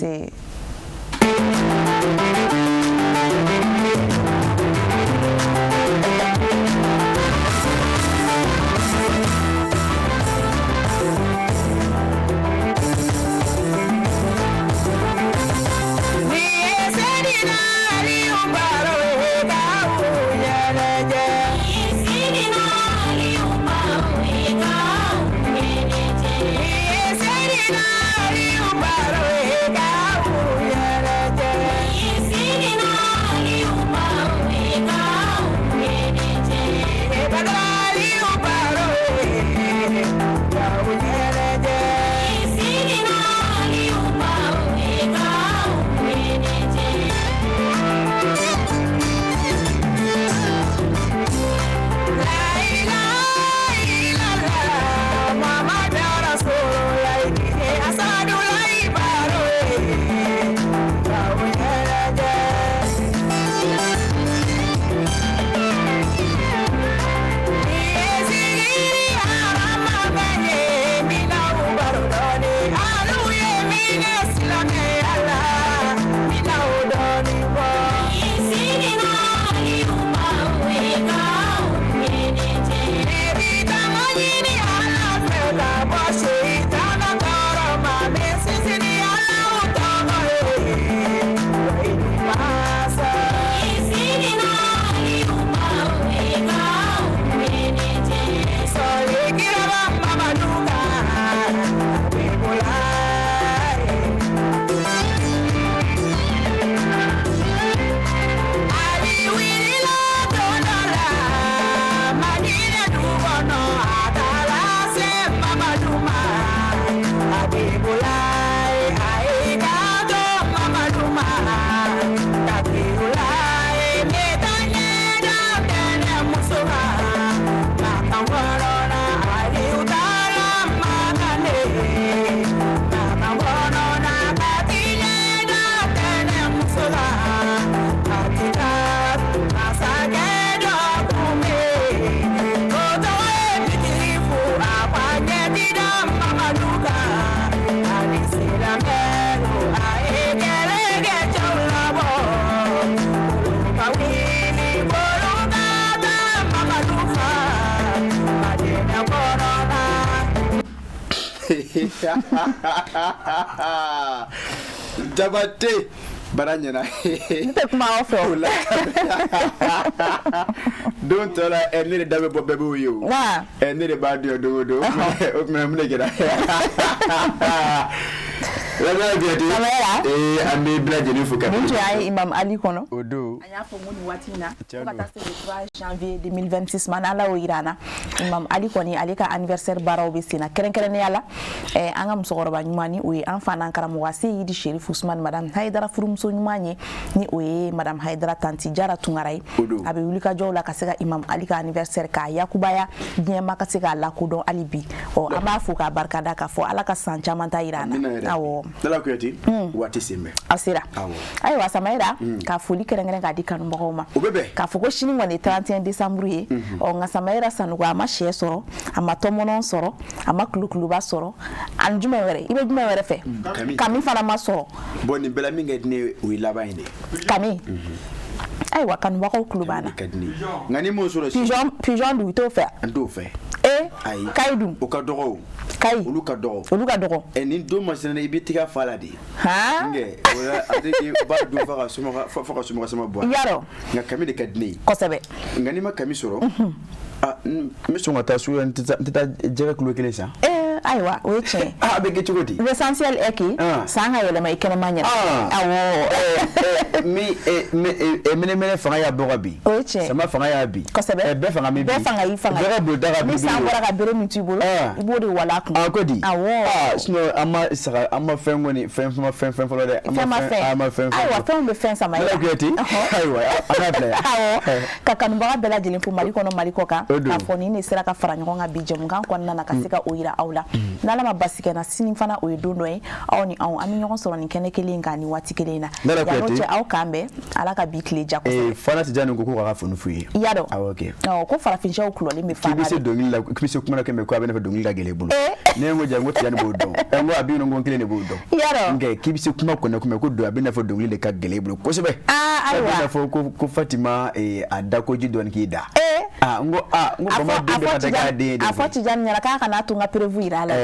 Jabate baranyana nte kuma ofe don't tell her any de dabe bobe you na any de bad do o me mne gida la biati ande blaje ni fuka mtu ai Imam Ali kono odo anya fo muni watina kata c'est le 3 janvier 2026 manala o irana Imam Ali koni alika anniversaire baraw be sina keren yalla anga musogoro ba nyumani o enfant nankara mo wasi yidi Cherif Ousmane madame Haidara furumso nyumanye ni o madame Haidara tanti jara tungarai abe wulika jowla kasega Imam Ali ka anniversaire ka yakubaya nyema kasega la ko don alibi o ama fu ka barkada ka fo alaka sancha manta irana awo dala ko yati wati sembe asira ayi wa samaira ka foli kerengere ka dikanu mboma ka foko shini ngone 31 décembre ye o nga samaira sanugwa ama she soro ama tomonon soro ama kulukulu ba soro anjuma were ibe juma were fe kami fana ma soro boni bela minga ne wi labaine kami ay wa kan wako kulubana ngani mo soro pigeon du to fe ndo fe ay kaidum o ka dogo kai olu ka dogo ni do masina ibi tiga fala di ha nge wala adiki ba du fa ka suma sama bo yaro nga kami de kadni ko sebe ngani ma kami soro mi songa ta su tita jere kulo kele sa aywa weche be ke chugoti l'essentiel eki sanga yele mai kene manya awo mene fanga ya bogabi weche sama fanga ya bi ko sebe be fanga mi bi be bo daga bi sa ngora ka bere mi tubulo ibodi wala ku akodi awo sino ama fengoni fen folo de ama fen aywa fen be fen sama ya aywa ana playa awo kakanu baga bela jelen fu maliko no maliko ka foni ne sira ka fara ngonga bije mungan konna na kasika oira aula nala mabasike na sini fana oyedondo aw ni aw ami nyon soro ni kene kele ngani wati kele na ya roche aw kambe alaka bikle jako fana tijani ngoko ka fonu fuyi yado okay ko fara finja okulo le me fana kibise dongili la kibise kuma ke me ko abene dongili la gele bulu ne ngo jango tijani bodo ngo abi no ngokele ne bodo yado nge kibise kuma ko na kuma ko do abene dongili le ka gele bulu ko sebe aywa fo ko Fatima adako jidon kida ngo bama de daga de afoti jan nyala ka kana tunga prevu irala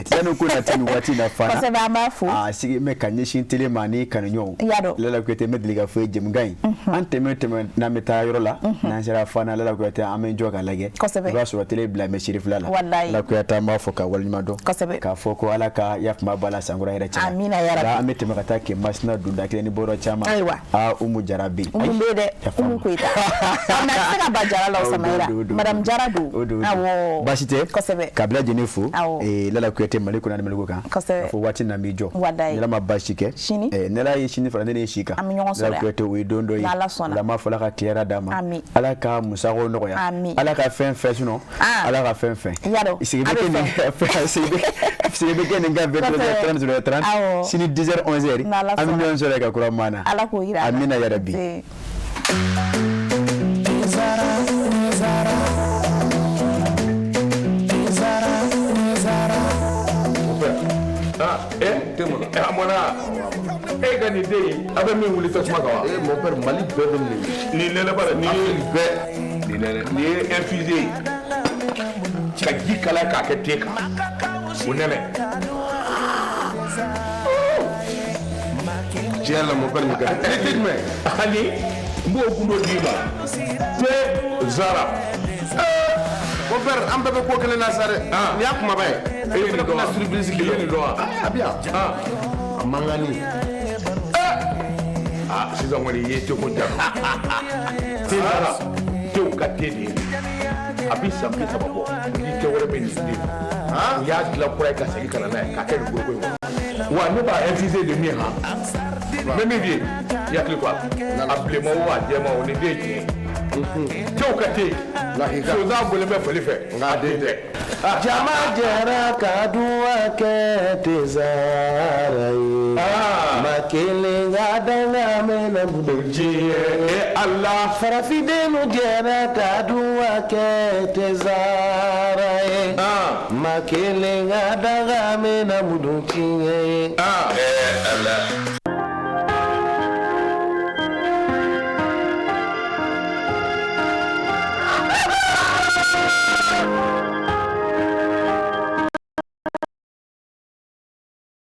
tano kuna tani wati na fana ko se ba mafu sigi me kanye shin telemani kan nyo yado lala ko te medliga fo jem gai ante me na meta yoro la na sera fana lala ko te amen joka lage ba so tele bla me Cherif lala la ko ta ma fo ka wal nyimado ka fo ko ala ka yaf ma bala sangura ira cha amina ya rabbi amete me kata ke masna dunda kile ni boro chama umu jarabi umbede umu kuita na saka bajara la samaira madam jaradu awo basite kabla jenefu lala ko te maliko na maliko ka fo wati na mijo nela mabashike nela yishini fara ne shika la ko te we dondo yi la ma fola ka tiara dama ala ka musago no ya ala ka fen suno ala ka fen isibe ke ne ga 30 sini 10h 11h amina nzore ka kura mana ala ko ira amina ya rabbi amona gani de abe min wuli tasuma kawa mon père Mali bɛɛ bɛ ni lele bara ni infusé ka ji kala ka kɛ te kan o nɛnɛ tiɲɛ la mon père nin ka di mais ani n b'o gundo d'i ma te zara mon père an bɛɛ bɛ ko kelen na sa dɛ nin y'a kumaba ye nin dɔn wa surprise kelen nin dɔn wa a bi yan a mangani sisan kɔni ye te ko ja te zara tew ka te de ye a bɛ san bi saba bɔ ni kɛ wɛrɛ bɛ nin den u y'a dilan kura ye ka segin ka na n'a ye k'a kɛ nin boloko in kɔnɔ wa ne b'a infusé de min han mɛ min bɛ yen i hakili to a la a bilenman o a jɛman o nin den ye tiɲɛ ye cɛw ka te yen sonsan bɔlen bɛ fali fɛ nka den tɛ. Jama jɛra ka duwa kɛ tezara ye ma kelen ka danga mɛna budoji ye Allah farafidenu jɛra ka duwa kɛ tezara ye ma kelen ka danga mɛna budoji ye Allah